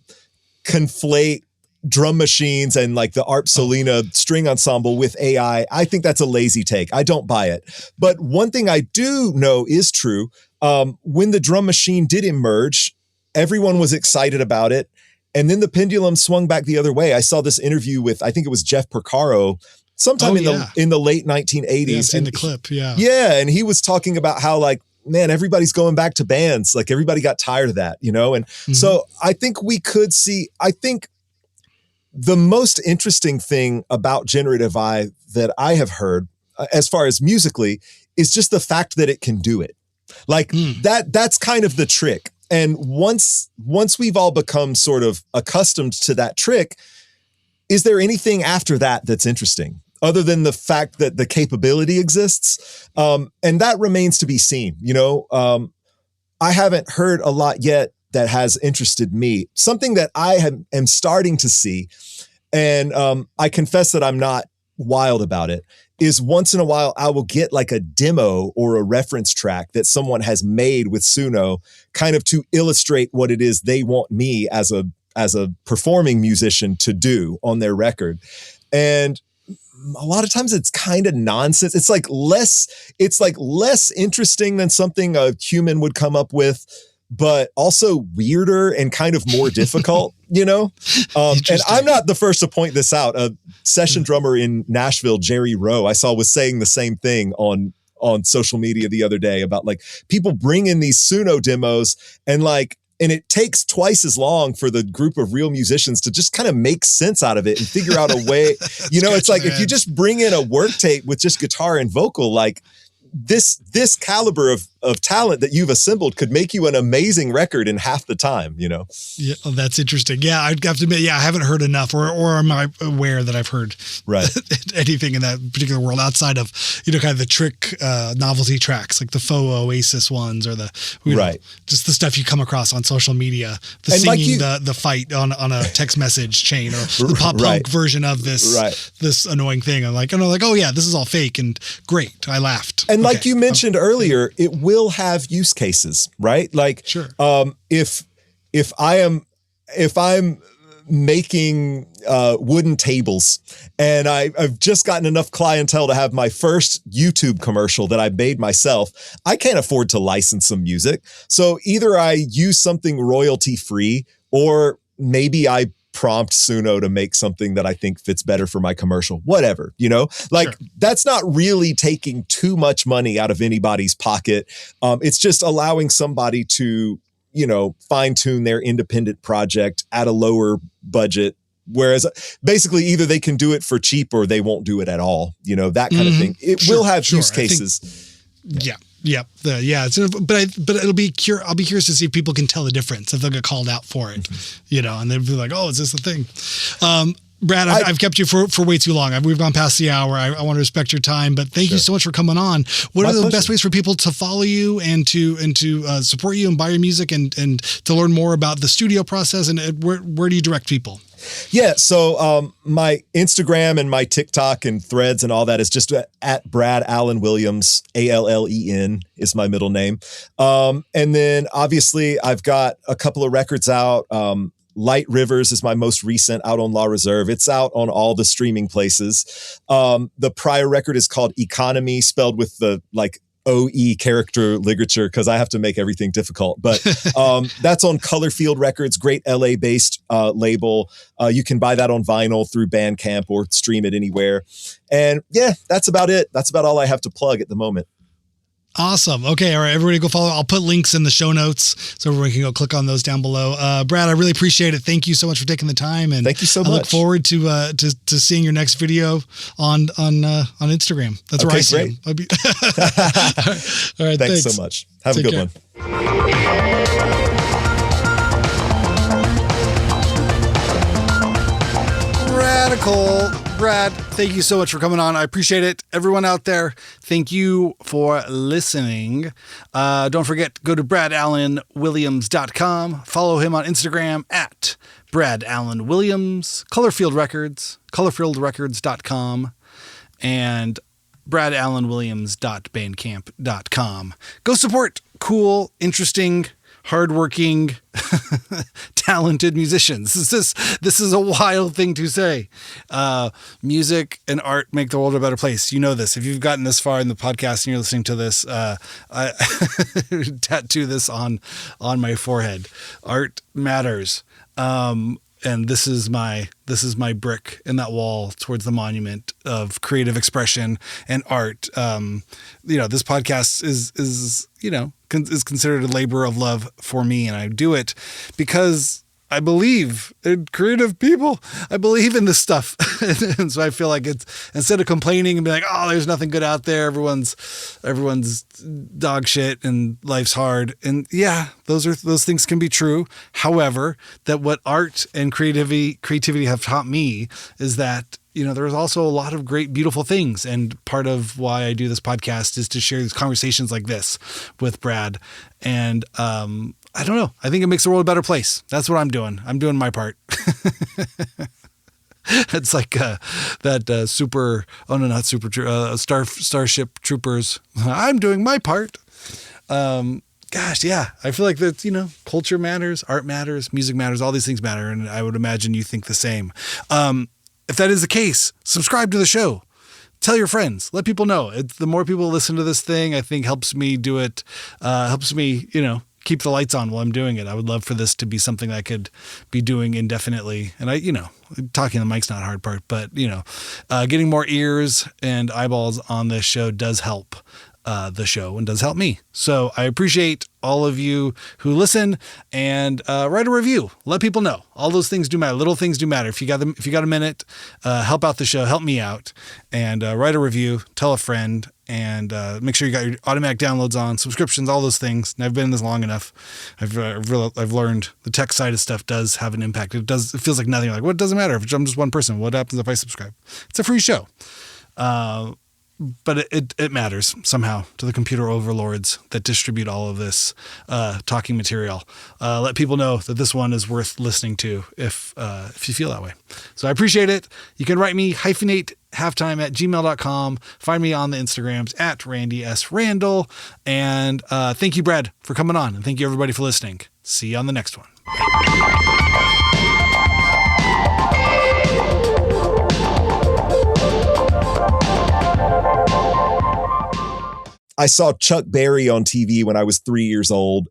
conflate drum machines and like the Arp Solina string ensemble with AI. I think that's a lazy take. I don't buy it. But one thing I do know is true. When the drum machine did emerge, everyone was excited about it. And then the pendulum swung back the other way. I saw this interview with, I think it was Jeff Porcaro, sometime in the late 1980s. Yeah, I've seen the clip. Yeah. Yeah. And he was talking about how, like, man, everybody's going back to bands. Like, everybody got tired of that, And so I think we could see, I think the most interesting thing about generative AI that I have heard, as far as musically, is just the fact that it can do it. Like that's kind of the trick. And once we've all become sort of accustomed to that trick, is there anything after that that's interesting? Other than the fact that the capability exists. And that remains to be seen. I haven't heard a lot yet that has interested me. Something that I am starting to see, and I confess that I'm not wild about it, is once in a while I will get like a demo or a reference track that someone has made with Suno, kind of to illustrate what it is they want me as a performing musician to do on their record. And a lot of times it's kind of nonsense. It's like less interesting than something a human would come up with, but also weirder and kind of more difficult, And I'm not the first to point this out. A session drummer in Nashville, Jerry Rowe, I saw was saying the same thing on social media the other day about like people bring in these Suno demos and it takes twice as long for the group of real musicians to just kind of make sense out of it and figure out a way, it's like if you just bring in a work tape with just guitar and vocal, like this caliber of talent that you've assembled could make you an amazing record in half the time, Yeah, oh, that's interesting. Yeah, I'd have to admit, I haven't heard enough, or am I aware that I've heard anything in that particular world outside of, kind of the trick novelty tracks, like the faux Oasis ones, or the just the stuff you come across on social media, the and singing like the fight on a text message chain, or the pop punk version of this annoying thing. I'm like, oh yeah, this is all fake and great. I laughed. And like you mentioned earlier, it will have use cases, right? Like, sure. If I'm making wooden tables and I've just gotten enough clientele to have my first YouTube commercial that I made myself, I can't afford to license some music. So either I use something royalty free, or maybe I prompt Suno to make something that I think fits better for my commercial, whatever, That's not really taking too much money out of anybody's pocket. It's just allowing somebody to, fine tune their independent project at a lower budget. Whereas basically either they can do it for cheap or they won't do it at all, that kind of thing. It will have use cases. But I'll be curious to see if people can tell the difference, if they'll get called out for it, and they'll be like, oh, is this the thing? Brad, I've kept you for way too long. We've gone past the hour. I want to respect your time, but thank you so much for coming on. What are the best ways for people to follow you and to support you and buy your music and to learn more about the studio process, and where do you direct people? Yeah. So my Instagram and my TikTok and Threads and all that is just at Brad Allen Williams. Allen is my middle name. And then obviously I've got a couple of records out. Light Rivers is my most recent, out on La Reserve. It's out on all the streaming places. The prior record is called Economy, spelled with the OE character ligature, because I have to make everything difficult. But that's on Colorfield Records, great LA-based label. You can buy that on vinyl through Bandcamp or stream it anywhere. And yeah, that's about it. That's about all I have to plug at the moment. Awesome. Okay. All right. Everybody go follow. I'll put links in the show notes so everyone can go click on those down below. Brad, I really appreciate it. Thank you so much for taking the time. And thank you so much. I look forward to seeing your next video on Instagram. That's where I see him. All right. Thanks so much. Have a good one. Cole, Brad, thank you so much for coming on. I appreciate it. Everyone out there, thank you for listening. Don't forget, go to bradallenwilliams.com. Follow him on Instagram at Brad Allen Williams, Colorfield Records, colorfieldrecords.com, and bradallenwilliams.bandcamp.com. Go support cool, interesting, hardworking, talented musicians. This is a wild thing to say. Music and art make the world a better place. You know this. If you've gotten this far in the podcast and you're listening to this, I tattoo this on my forehead. Art matters. And this is my brick in that wall towards the monument of creative expression and art. This podcast is considered a labor of love for me, and I do it because I believe in creative people. I believe in this stuff. And so I feel like it's, instead of complaining and being like, oh, there's nothing good out there, everyone's dog shit and life's hard. And yeah, those things can be true. However, that what art and creativity have taught me is that, there's also a lot of great, beautiful things. And part of why I do this podcast is to share these conversations like this with Brad. And, I don't know. I think it makes the world a better place. That's what I'm doing. I'm doing my part. It's like Starship Troopers. I'm doing my part. Gosh, yeah. I feel like that, culture matters, art matters, music matters, all these things matter. And I would imagine you think the same. If that is the case, subscribe to the show. Tell your friends. Let people know. The more people listen to this thing, I think helps me do it. Helps me, keep the lights on while I'm doing it. I would love for this to be something I could be doing indefinitely. And talking to the mic's not a hard part, but getting more ears and eyeballs on this show does help the show and does help me. So I appreciate all of you who listen, and write a review. Let people know. All those things do matter. Little things do matter. If you got a minute, help out the show, help me out, and write a review, tell a friend, and make sure you got your automatic downloads on, subscriptions, all those things. And I've been in this long enough. I've learned the tech side of stuff does have an impact. It feels like nothing. Like, what, doesn't matter if I'm just one person. What happens if I subscribe? It's a free show. But it matters somehow to the computer overlords that distribute all of this talking material. Let people know that this one is worth listening to if you feel that way. So I appreciate it. You can write me hyphenate@gmail.com. Find me on the Instagrams at Randy S. Randall. And thank you, Brad, for coming on. And thank you, everybody, for listening. See you on the next one. I saw Chuck Berry on TV when I was 3 years old,